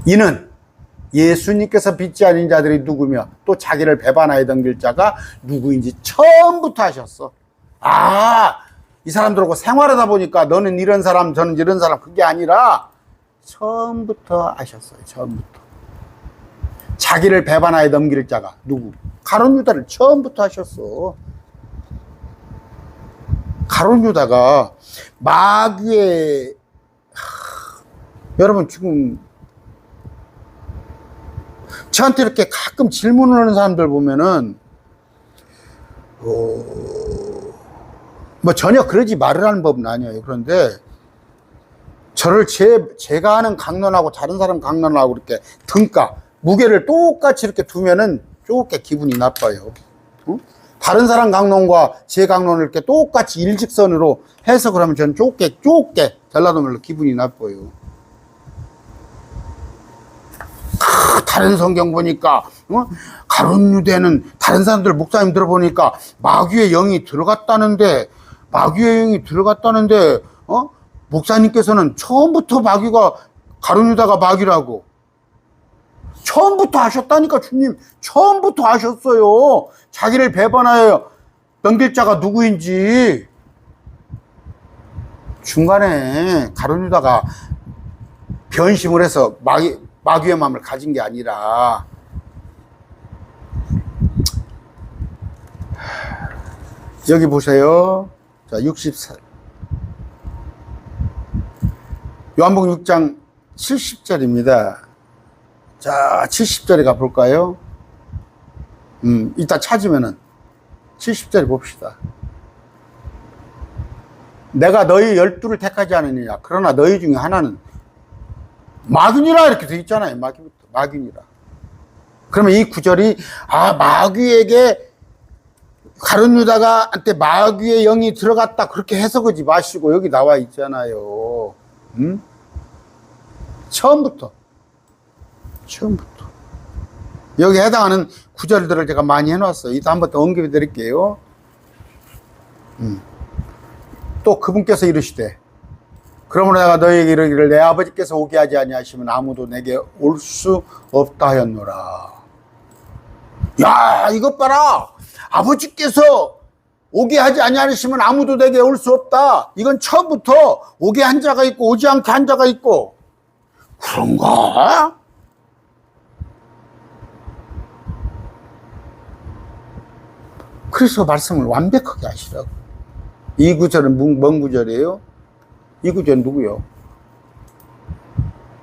[SPEAKER 1] 이는 예수님께서 믿지 않은 자들이 누구며 또 자기를 배반하여 덤길 자가 누구인지 처음부터 하셨어. 이 사람들하고 생활하다 보니까 너는 이런 사람 저는 이런 사람 그게 아니라 처음부터 하셨어요. 처음부터. 자기를 배반하여 넘길 자가 누구? 가룟 유다를 처음부터 하셨어. 가룟 유다가 마귀의 여러분 지금 저한테 이렇게 가끔 질문을 하는 사람들 보면은 뭐 전혀 그러지 말으라는 법은 아니에요. 그런데 저를 제가 하는 강론하고 다른 사람 강론하고 이렇게 등가 무게를 똑같이 이렇게 두면은 좁게 기분이 나빠요. 다른 사람 강론과 제 강론을 이렇게 똑같이 일직선으로 해서 그러면 저는 좁게 전라도 말로 기분이 나빠요. 다른 성경 보니까 가룟 유대는 다른 사람들 목사님 들어보니까 마귀의 영이 들어갔다는데 목사님께서는 처음부터 가룟 유다가 마귀라고 처음부터 하셨다니까. 주님 처음부터 하셨어요. 자기를 배반하여 넘길 자가 누구인지. 중간에 가룟 유다가 변심을 해서 마귀의 마음을 가진 게 아니라 여기 보세요. 자, 64 요한복음 6장 70절입니다. 자, 70절에 가볼까요? 이따 찾으면은 70절에 봅시다. 내가 너희 12를 택하지 않으느냐. 그러나 너희 중에 하나는 마귀니라 이렇게 되어 있잖아요. 마귀니라. 그러면 이 구절이 마귀에게 가룟 유다가 한테 마귀의 영이 들어갔다 그렇게 해석하지 마시고 여기 나와 있잖아요. 처음부터 여기 해당하는 구절들을 제가 많이 해놨어요. 이따 한번 더 언급해 드릴게요. 또 그분께서 이르시되 그러므로 내가 너희에게 이르기를 내 아버지께서 오게 하지 아니하시면 아무도 내게 올 수 없다 하였노라. 야, 이것 봐라. 아버지께서 오게 하지 아니하시면 아무도 내게 올 수 없다. 이건 처음부터 오게 한 자가 있고 오지 않게 한 자가 있고. 그런가? 그래서 말씀을 완벽하게 하시라고. 이 구절은 뭔 구절이에요? 이 구절은 누구요?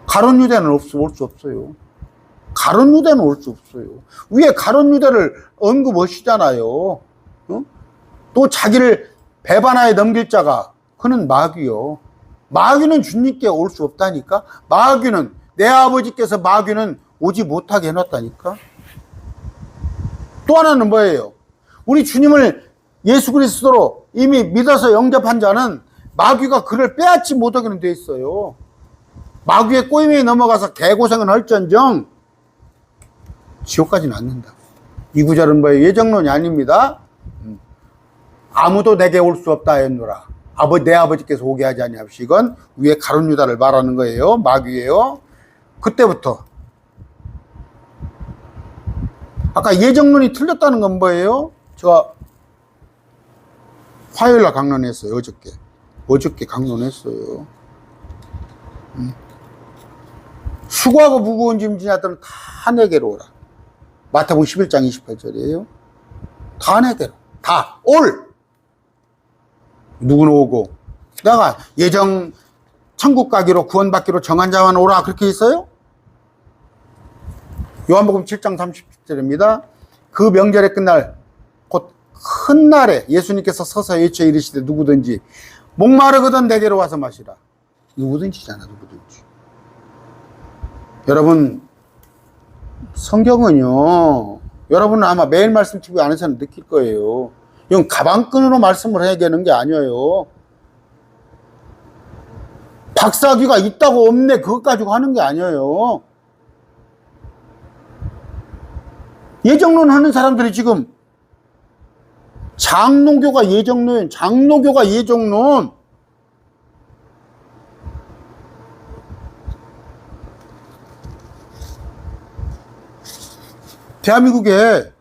[SPEAKER 1] 가룟 유다는 올 수 없어요. 가룟 유다는 올 수 없어요. 위에 가룟 유다를 언급하시잖아요. 또 자기를 배반하여 넘길 자가 그는 마귀요. 마귀는 주님께 올 수 없다니까. 마귀는 내 아버지께서 마귀는 오지 못하게 해놨다니까. 또 하나는 뭐예요? 우리 주님을 예수 그리스도로 이미 믿어서 영접한 자는 마귀가 그를 빼앗지 못하게는 돼 있어요. 마귀의 꼬임에 넘어가서 개고생은 할전정 지옥까지는 않는다. 이 구절은 뭐예요? 예정론이 아닙니다. 아무도 내게 올 수 없다 했노라. 내 아버지께서 오게 하지 아니하시건 위에 가룟 유다를 말하는 거예요. 마귀예요. 그때부터 아까 예정론이 틀렸다는 건 뭐예요? 제가 화요일 날 강론했어요. 어저께 강론했어요. 수고하고 무거운 짐 지는 자들은 다 내게로 오라. 마태복음 11장 28절이에요. 다 내게로. 다. 올. 누구는 오고. 내가 예정 천국 가기로 구원받기로 정한 자만 오라. 그렇게 있어요? 요한복음 7장 30절입니다. 그 명절의 끝날 곧 큰 날에 예수님께서 서서 외쳐 이르시되 누구든지 목마르거든 내게로 와서 마시라. 누구든지잖아. 누구든지. 여러분 성경은요, 여러분은 아마 매일 말씀 TV 안에서는 느낄 거예요. 이건 가방끈으로 말씀을 해야 되는 게 아니에요. 박사학위가 있다고 없네 그것 가지고 하는 게 아니에요. 예정론 하는 사람들이 지금 장로교가 예정론, 장로교가 예정론. 대한민국에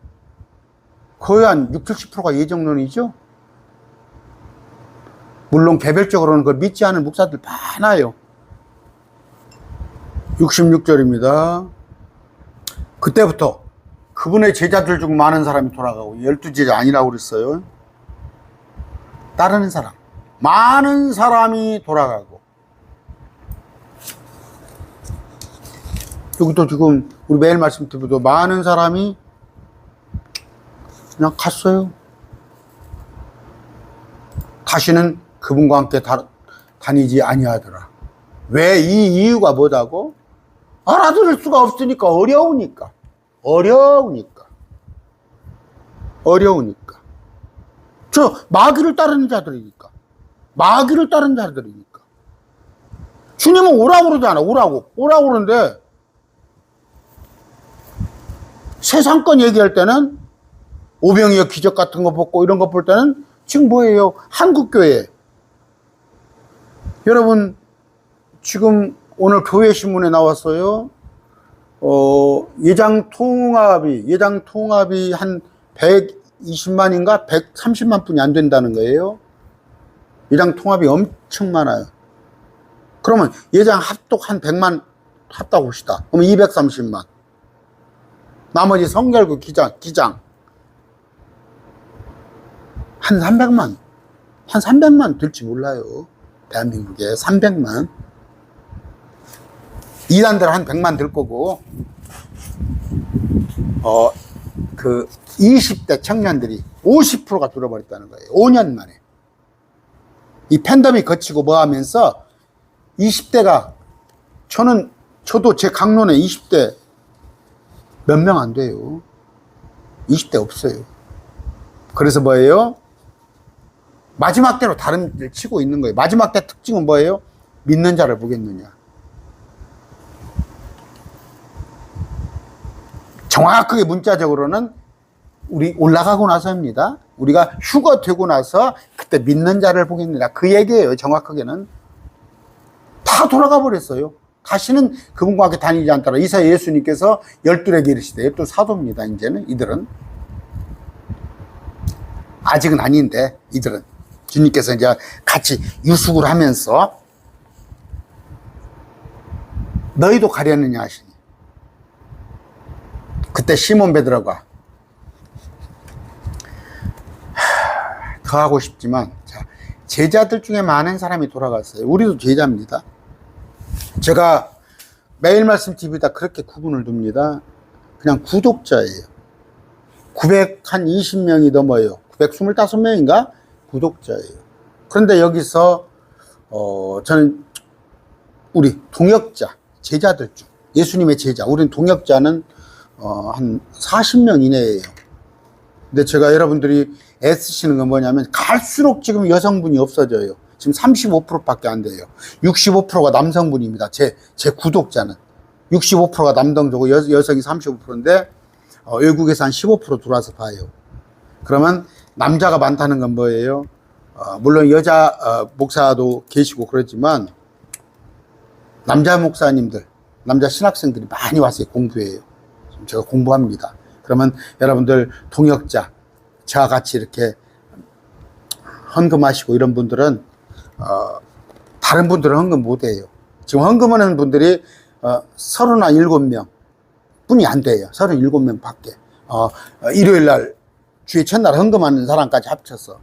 [SPEAKER 1] 거의 한 60, 70%가 예정론이죠. 물론 개별적으로는 그걸 믿지 않은 목사들 많아요. 66절입니다. 그때부터 그분의 제자들 중 많은 사람이 돌아가고 12제자 아니라고 그랬어요. 따르는 사람 많은 사람이 돌아가고, 여기도 지금 우리 매일 말씀 드려도 많은 사람이 그냥 갔어요. 다시는 그분과 함께 다니지 아니하더라. 왜? 이 이유가 뭐다고? 알아들을 수가 없으니까. 어려우니까. 저 마귀를 따르는 자들이니까. 주님은 오라고 그러잖아. 오라고 그러는데 세상권 얘기할 때는 오병이어 기적 같은 거 보고 이런 거 볼 때는 지금 뭐예요? 한국교회. 여러분 지금 오늘 교회 신문에 나왔어요. 예장 통합이 한 120만인가 130만 분이 안 된다는 거예요. 예장 통합이 엄청 많아요. 그러면 예장 합독 한 100만 합다고 봅시다. 그러면 230만. 나머지 성결구 기장 한 300만 될지 몰라요. 대한민국에 300만. 이단들 한 100만 될 거고, 그 20대 청년들이 50%가 줄어버렸다는 거예요. 5년 만에. 이 팬데믹 거치고 뭐 하면서 20대가, 저도 제 강론에 20대 몇 명 안 돼요. 20대 없어요. 그래서 뭐예요? 마지막 때로 다른 일을 치고 있는 거예요. 마지막 때 특징은 뭐예요? 믿는 자를 보겠느냐. 정확하게 문자적으로는 우리 올라가고 나서입니다. 우리가 휴가 되고 나서 그때 믿는 자를 보겠느냐. 그 얘기예요. 정확하게는. 다 돌아가 버렸어요. 다시는 그분과 함께 다니지 않더라. 이사 예수님께서 12에게 이르시되, 12 사도입니다. 이제는 이들은. 아직은 아닌데 이들은. 주님께서 이제 같이 유숙을 하면서 너희도 가려느냐 하시니. 그때 시몬 베드로가 더 하고 싶지만, 자, 제자들 중에 많은 사람이 돌아갔어요. 우리도 제자입니다. 제가 매일 말씀 TV다 그렇게 구분을 둡니다. 그냥 구독자예요. 920명이 넘어요. 925명인가? 구독자예요. 그런데 여기서 저는 우리 동역자, 제자들 중, 예수님의 제자, 우리는 동역자는 한 40명 이내예요. 근데 제가 여러분들이 애쓰시는 건 뭐냐면, 갈수록 지금 여성분이 없어져요. 지금 35%밖에 안 돼요. 65%가 남성분입니다. 제 구독자는 65%가 남성이고 여성이 35%인데 외국에서 한 15% 들어와서 봐요. 그러면 남자가 많다는 건 뭐예요? 물론 여자 목사도 계시고 그렇지만 남자 목사님들, 남자 신학생들이 많이 왔어요. 공부해요. 제가 공부합니다. 그러면 여러분들 동역자, 저와 같이 이렇게 헌금하시고 이런 분들은 다른 분들은 헌금 못해요. 지금 헌금하는 분들이 37명 뿐이 안 돼요. 37명 밖에. 일요일 날 주의 첫날 헌금하는 사람까지 합쳐서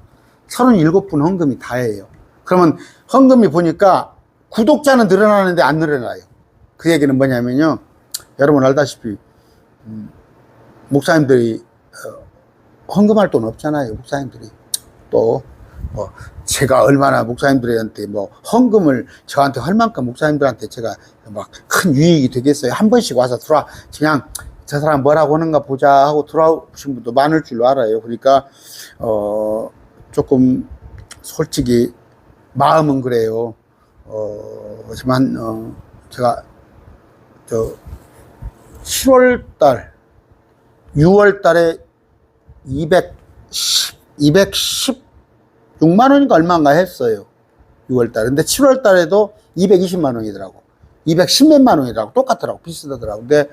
[SPEAKER 1] 37분 헌금이 다예요. 그러면 헌금이 보니까 구독자는 늘어나는데 안 늘어나요. 그 얘기는 뭐냐면요, 여러분 알다시피 목사님들이 헌금할 돈 없잖아요. 목사님들이 또 제가 얼마나 목사님들한테 헌금을 저한테 할 만큼 목사님들한테 제가 막 큰 유익이 되겠어요. 한 번씩 와서 들어와 그냥 저 사람 뭐라고 하는가 보자 하고 들어오신 분도 많을 줄로 알아요. 그러니까 조금 솔직히 마음은 그래요. 하지만 제가 7월달 6월달에 216만 원인가 얼마인가 했어요. 6월달에. 근데 7월달에도 220만 원이더라고. 210몇만 원이더라고. 똑같더라고. 비슷하더라고. 근데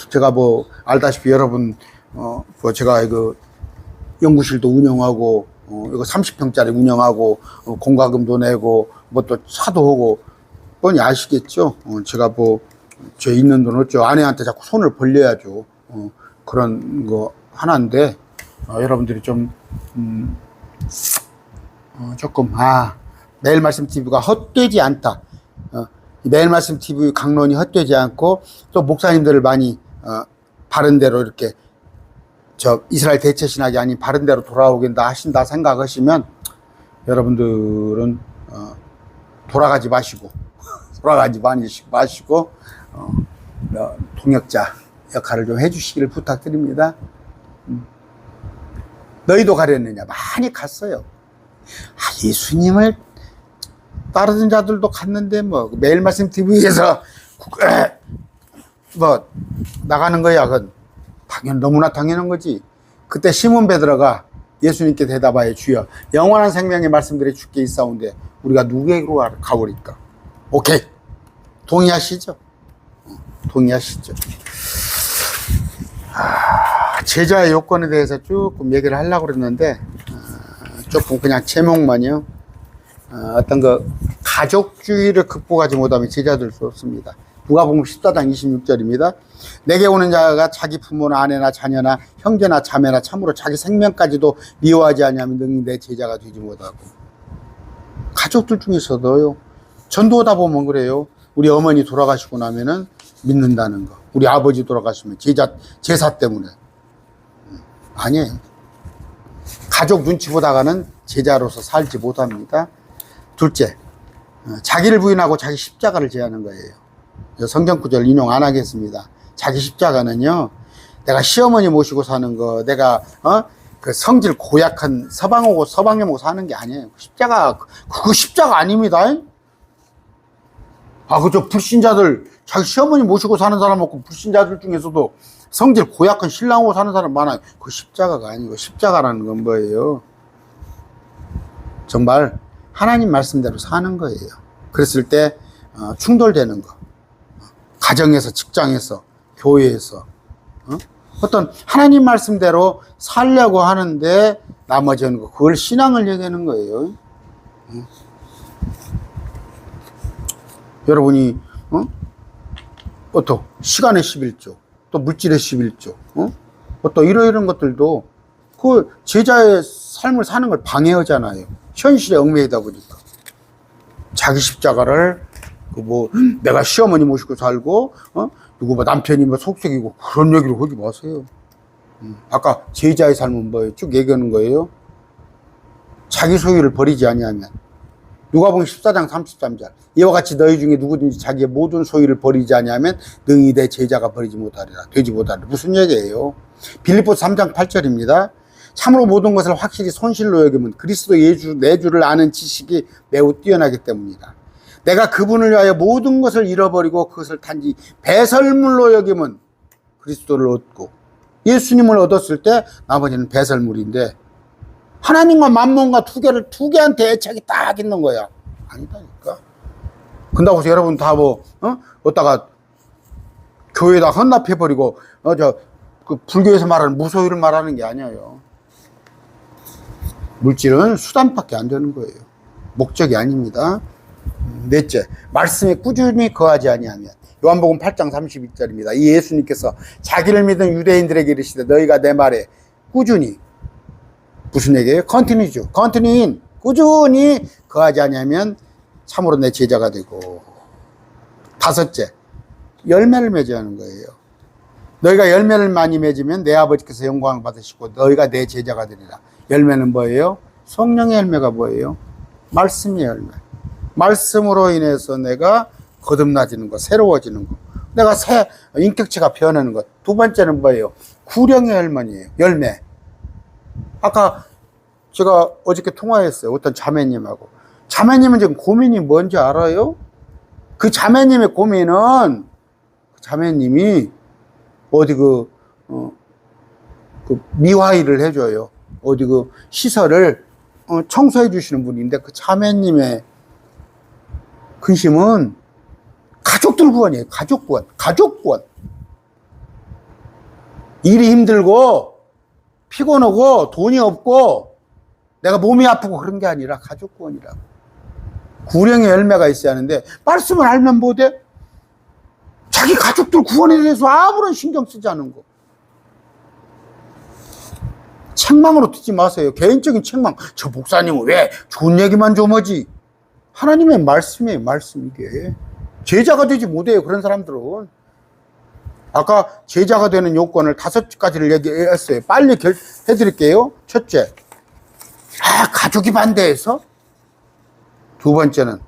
[SPEAKER 1] 제가 알다시피 여러분 제가 연구실도 운영하고 이거 30평짜리 운영하고 공과금도 내고 또 차도 하고 뻔히 아시겠죠. 제가 제 있는 돈 어쩌 아내한테 자꾸 손을 벌려야죠. 그런 거 하나인데 여러분들이 좀 조금 매일 말씀 TV가 헛되지 않다. 매일 말씀 TV 강론이 헛되지 않고 또 목사님들을 많이 바른 대로 이렇게 이스라엘 대체 신학이 아닌 바른 대로 돌아오긴다 하신다 생각하시면 여러분들은 돌아가지 마시고 통역자 역할을 좀 해주시기를 부탁드립니다. 너희도 가렸느냐? 많이 갔어요. 예수님을 따르던 자들도 갔는데 매일 말씀 TV에서 나가는 거야. 그건 너무나 당연한 거지. 그때 시몬 베드로가 예수님께 대답하여 주여 영원한 생명의 말씀들이 주께 있사온데 우리가 누구에게로 가버릴까? 오케이. 동의하시죠? 동의하시죠? 제자의 요건에 대해서 조금 얘기를 하려고 그랬는데 조금 그냥 제목만요. 어떤 가족주의를 극복하지 못하면 제자될 수 없습니다. 누가복음 14장 26절입니다. 내게 오는 자가 자기 부모나 아내나 자녀나 형제나 자매나 참으로 자기 생명까지도 미워하지 않으면 능히 내 제자가 되지 못하고. 가족들 중에서도요. 전도하다 보면 그래요. 우리 어머니 돌아가시고 나면은 믿는다는 거. 우리 아버지 돌아가시면 제사 때문에. 아니에요. 가족 눈치 보다가는 제자로서 살지 못합니다. 둘째, 자기를 부인하고 자기 십자가를 제하는 거예요. 성경 구절 인용 안 하겠습니다. 자기 십자가는요, 내가 시어머니 모시고 사는 거, 내가 그 성질 고약한 서방하고 서방에 모고 사는 게 아니에요. 그거 십자가 아닙니다. 그저 불신자들, 자기 시어머니 모시고 사는 사람 없고 불신자들 중에서도 성질 고약한 신랑하고 사는 사람 많아요. 그 십자가가 아니고, 십자가라는 건 뭐예요? 정말 하나님 말씀대로 사는 거예요. 그랬을 때 충돌되는 거, 가정에서, 직장에서, 교회에서 어떤 하나님 말씀대로 살려고 하는데 나머지는 거, 그걸 신앙을 얘기하는 거예요. 여러분이 또 시간의 11조, 또 물질의 11조, 또 이런 것들도 그 제자의 삶을 사는 걸 방해하잖아요. 현실에 얽매이다 보니까. 자기 십자가를 내가 시어머니 모시고 살고 누구 남편이 속썩이고 그런 얘기를 하지 마세요. 아까 제자의 삶은 뭐예요? 쭉 얘기하는 거예요. 자기 소유를 버리지 아니하면. 누가복음 14장 33절. 이와 같이 너희 중에 누구든지 자기의 모든 소유를 버리지 아니하면 능히 내 제자가 되지 못하리라. 무슨 얘기예요? 빌립보서 3장 8절입니다. 참으로 모든 것을 확실히 손실로 여기면 그리스도 내 주를 아는 지식이 매우 뛰어나기 때문이다. 내가 그분을 위하여 모든 것을 잃어버리고 그것을 단지 배설물로 여기면 그리스도를 얻고, 예수님을 얻었을 때 나머지는 배설물인데 하나님과 만몬과 두 개한테 애착이 딱 있는 거야. 아니다니까. 근다고 해서 여러분 다 어디다가 교회에다 헌납해버리고 그 불교에서 말하는 무소유를 말하는 게 아니에요. 물질은 수단밖에 안 되는 거예요. 목적이 아닙니다. 넷째, 말씀에 꾸준히 거하지 아니하면. 요한복음 8장 32절입니다. 이 예수님께서 자기를 믿은 유대인들에게 이르시되 너희가 내 말에 꾸준히, 무슨 얘기예요? 컨티뉴죠. 컨티뉴인, 꾸준히 거하지 아니하면 참으로 내 제자가 되고. 다섯째, 열매를 맺어야 하는 거예요. 너희가 열매를 많이 맺으면 내 아버지께서 영광을 받으시고 너희가 내 제자가 되리라. 열매는 뭐예요? 성령의 열매가 뭐예요? 말씀의 열매. 말씀으로 인해서 내가 거듭나지는 것, 새로워지는 것, 내가 인격체가 변하는 것. 두 번째는 뭐예요? 구령의 열매. 아까 제가 어저께 통화했어요. 어떤 자매님하고. 자매님은 지금 고민이 뭔지 알아요? 그 자매님의 고민은, 자매님이 어디 미화일을 해줘요. 어디 시설을 청소해 주시는 분인데, 그 자매님의 근심은 가족들 구원이에요. 가족 구원. 일이 힘들고 피곤하고 돈이 없고 내가 몸이 아프고 그런 게 아니라 가족 구원이라고. 구령의 열매가 있어야 하는데, 말씀을 알면 뭐돼? 자기 가족들 구원에 대해서 아무런 신경 쓰지 않은 거. 책망으로 듣지 마세요. 개인적인 책망. 저 목사님은 왜 좋은 얘기만 좀 하지? 하나님의 말씀이에요. 말씀. 이게 제자가 되지 못해요. 그런 사람들은. 아까 제자가 되는 요건을 5가지를 얘기했어요. 빨리 해드릴게요. 첫째, 가족이 반대해서. 두 번째는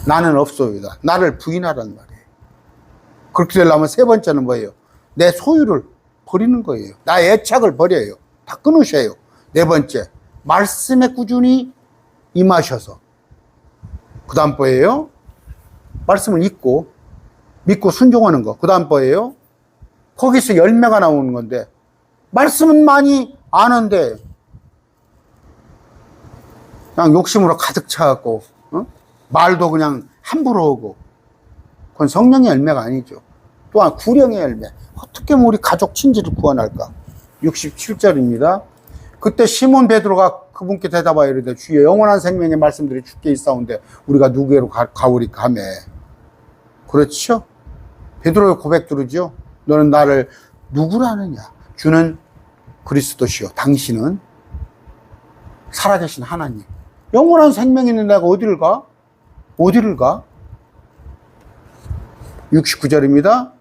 [SPEAKER 1] 나는 없소이다. 나를 부인하란 말이에요. 그렇게 되려면 세 번째는 뭐예요? 내 소유를 버리는 거예요. 나의 애착을 버려요. 다 끊으셔요. 네 번째, 말씀에 꾸준히 임하셔서. 그 다음 뭐예요? 말씀을 믿고 순종하는 거. 그 다음 뭐예요? 거기서 열매가 나오는 건데, 말씀은 많이 아는데 그냥 욕심으로 가득 차갖고 말도 그냥 함부로 하고, 그건 성령의 열매가 아니죠. 또한 구령의 열매. 어떻게 우리 가족 친지를 구원할까? 67절입니다. 그때 시몬 베드로가 그분께 대답하여 이르되 주여 영원한 생명의 말씀들이 주께 있사온데 우리가 누구에로 가오리까 하매. 그렇죠? 베드로의 고백 들으죠? 너는 나를 누구라 하느냐? 주는 그리스도시요 당신은 살아계신 하나님. 영원한 생명이 있는 내가 어디를 가? 69절입니다.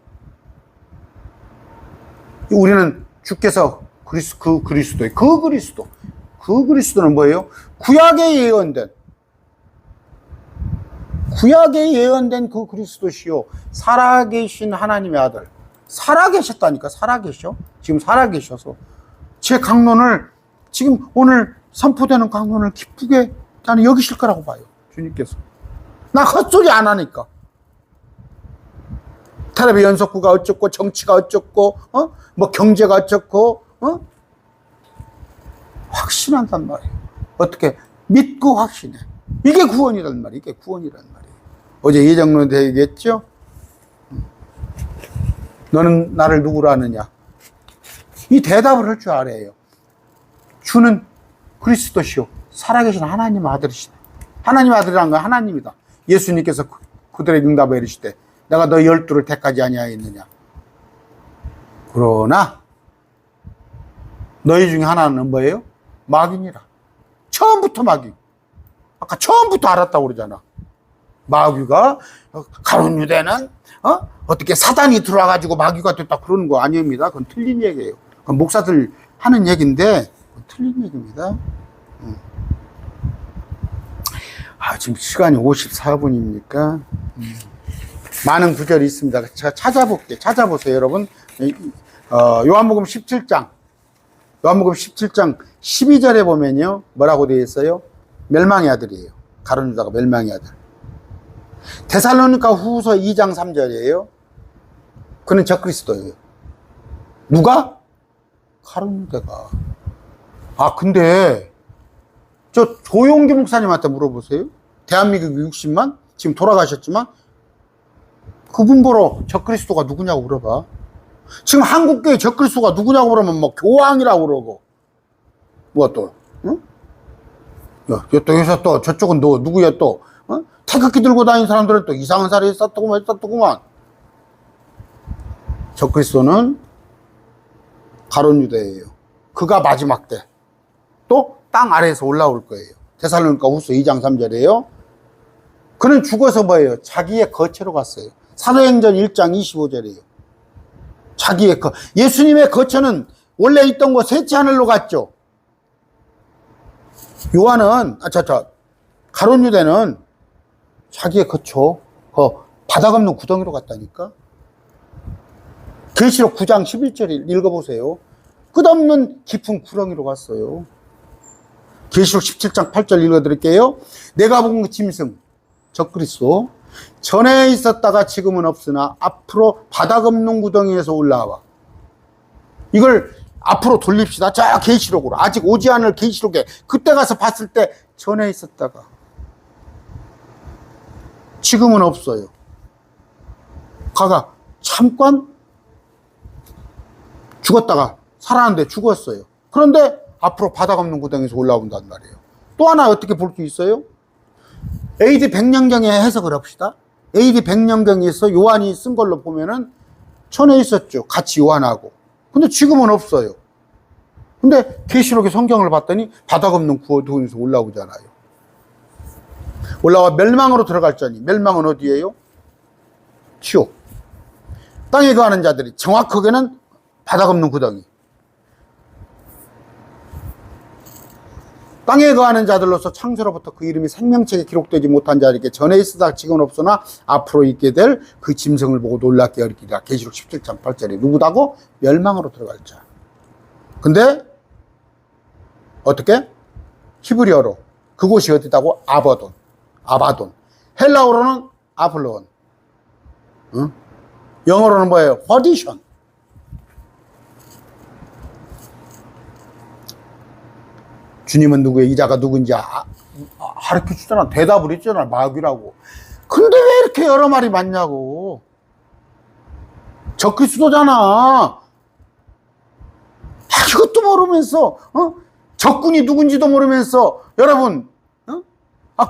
[SPEAKER 1] 우리는 주께서 그 그리스도는 뭐예요? 구약에 예언된 그 그리스도시요 살아계신 하나님의 아들. 살아계셨다니까. 지금 살아계셔서 제 강론을, 지금 오늘 선포되는 강론을 기쁘게 나는 여기실 거라고 봐요. 주님께서. 나 헛소리 안 하니까. 텔레비 연속구가 어쩌고, 정치가 어쩌고, 뭐 경제가 어쩌고, 확신한단 말이에요. 어떻게? 믿고 확신해. 이게 구원이란 말이에요. 어제 예정론에 얘기했죠? 너는 나를 누구로 아느냐? 이 대답을 할 줄 알아요. 주는 그리스도시요 살아계신 하나님 아들이시다. 하나님 아들이라는 건 하나님이다. 예수님께서 그들의 응답에 이르시되 내가 너 12를 택하지 아니하였느냐. 그러나 너희 중에 하나는 뭐예요? 마귀니라. 처음부터 마귀. 아까 처음부터 알았다고 그러잖아. 마귀가 가룟 유대는 어떻게 사단이 들어와가지고 마귀가 됐다 그러는 거 아닙니다. 그건 틀린 얘기예요. 그건 목사들 하는 얘기인데 틀린 얘기입니다. 지금 시간이 54분이니까 많은 구절이 있습니다. 제가 찾아보세요, 여러분. 요한복음 17장 12절에 보면요, 뭐라고 되어 있어요? 멸망의 아들이에요. 가룟 유다가 멸망의 아들. 데살로니가 후서 2장 3절이에요. 그는 적그리스도예요. 누가? 가룟 유다가. 근데 저 조용기 목사님한테 물어보세요. 대한민국 60만? 지금 돌아가셨지만 그분 보러 적그리스도가 누구냐고 물어봐. 지금 한국교회 적그리스도가 누구냐고 그러면 뭐 교황이라고 그러고, 뭐가 또, 응? 야, 또 여기서 또 저쪽은 너 누구야 또, 어? 태극기 들고 다니는 사람들은 또 이상한 사람이 있었더구만. 적그리스도는 가룟 유다예요. 그가 마지막 때 또 땅 아래에서 올라올 거예요. 데살로니가 후서 2장 3절이에요. 그는 죽어서 뭐예요? 자기의 거처로 갔어요. 사도행전 1장 25절이에요. 자기의 예수님의 거처는 원래 있던 곳 셋째 하늘로 갔죠. 요한은, 가룟 유다는 자기의 거처, 바닥 없는 구덩이로 갔다니까. 계시록 9장 11절 읽어보세요. 끝없는 깊은 구렁이로 갔어요. 계시록 17장 8절 읽어드릴게요. 내가 본 그 짐승, 적그리스도, 전에 있었다가 지금은 없으나 앞으로 바닥 없는 구덩이에서 올라와. 이걸 앞으로 돌립시다. 자, 계시록으로. 아직 오지 않을 계시록에 그때 가서 봤을 때 전에 있었다가 지금은 없어요. 가가 잠깐 죽었다가 살았는데 죽었어요. 그런데 앞으로 바닥 없는 구덩이에서 올라온단 말이에요. 또 하나 어떻게 볼 수 있어요? AD 100년경에 해석을 합시다. AD 100년경에서 요한이 쓴 걸로 보면은 전에 있었죠. 같이 요한하고. 근데 지금은 없어요. 근데 계시록의 성경을 봤더니 바닥 없는 구덩이에서 올라오잖아요. 올라와 멸망으로 들어갈 자니, 멸망은 어디예요? 지옥. 땅에 거하는 자들이 정확하게는 바닥 없는 구덩이. 땅에 거하는 자들로서 창세로부터 그 이름이 생명책에 기록되지 못한 자에게 전에 있으다 지금은 없으나 앞으로 있게 될 그 짐승을 보고 놀랍게 여기리라. 계시록 17장 8절에 누구다고? 멸망으로 들어갈 자. 근데 어떻게? 히브리어로 그곳이 어디다고? 아바돈. 헬라어로는 아폴론. 응? 영어로는 뭐예요? 퍼디션. 주님은 누구예요? 이자가 누군지 가르쳐 주잖아. 대답을 했잖아. 마귀라고. 근데 왜 이렇게 여러 말이 많냐고. 적그리스도잖아. 이것도 모르면서, 적군이 누군지도 모르면서, 여러분,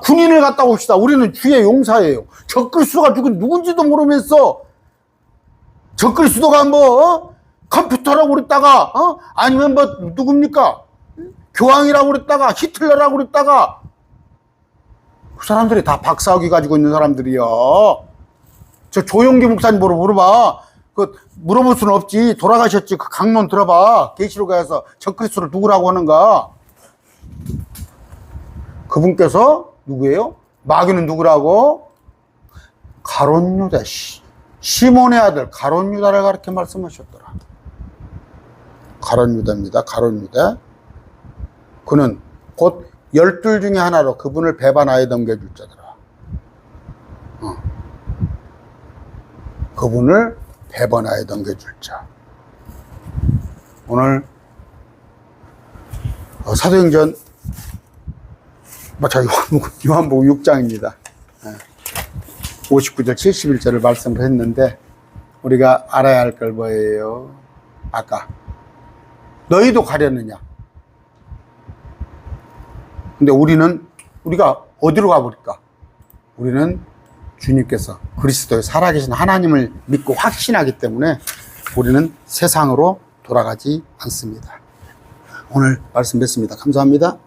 [SPEAKER 1] 군인을 갔다 옵시다. 우리는 주의 용사예요. 적그리스도가 누군지도 모르면서, 적그리스도가 컴퓨터라고 그랬다가, 아니면 누굽니까? 교황이라고 그랬다가, 히틀러라고 그랬다가, 그 사람들이 다 박사학위 가지고 있는 사람들이야. 저 조용기 목사님 물어봐. 물어볼 수는 없지. 돌아가셨지. 그 강론 들어봐. 계시록에 가서 적그리스도를 누구라고 하는가. 그분께서 누구예요? 마귀는 누구라고? 가룟 유다. 시몬의 아들 가룟 유다를 그렇게 말씀하셨더라. 가룟 유다입니다. 가룟 유다. 그는 곧 12 중에 하나로 그분을 배반하여 넘겨줄 자더라. 그분을 배반하여 넘겨줄 자. 오늘 사도행전 요한복음 6장입니다. 59절 71절을 말씀을 했는데 우리가 알아야 할 걸 뭐예요? 아까 너희도 가렸느냐? 근데 우리가 어디로 가버릴까? 우리는 주님께서 그리스도의 살아계신 하나님을 믿고 확신하기 때문에 우리는 세상으로 돌아가지 않습니다. 오늘 말씀 뵙습니다. 감사합니다.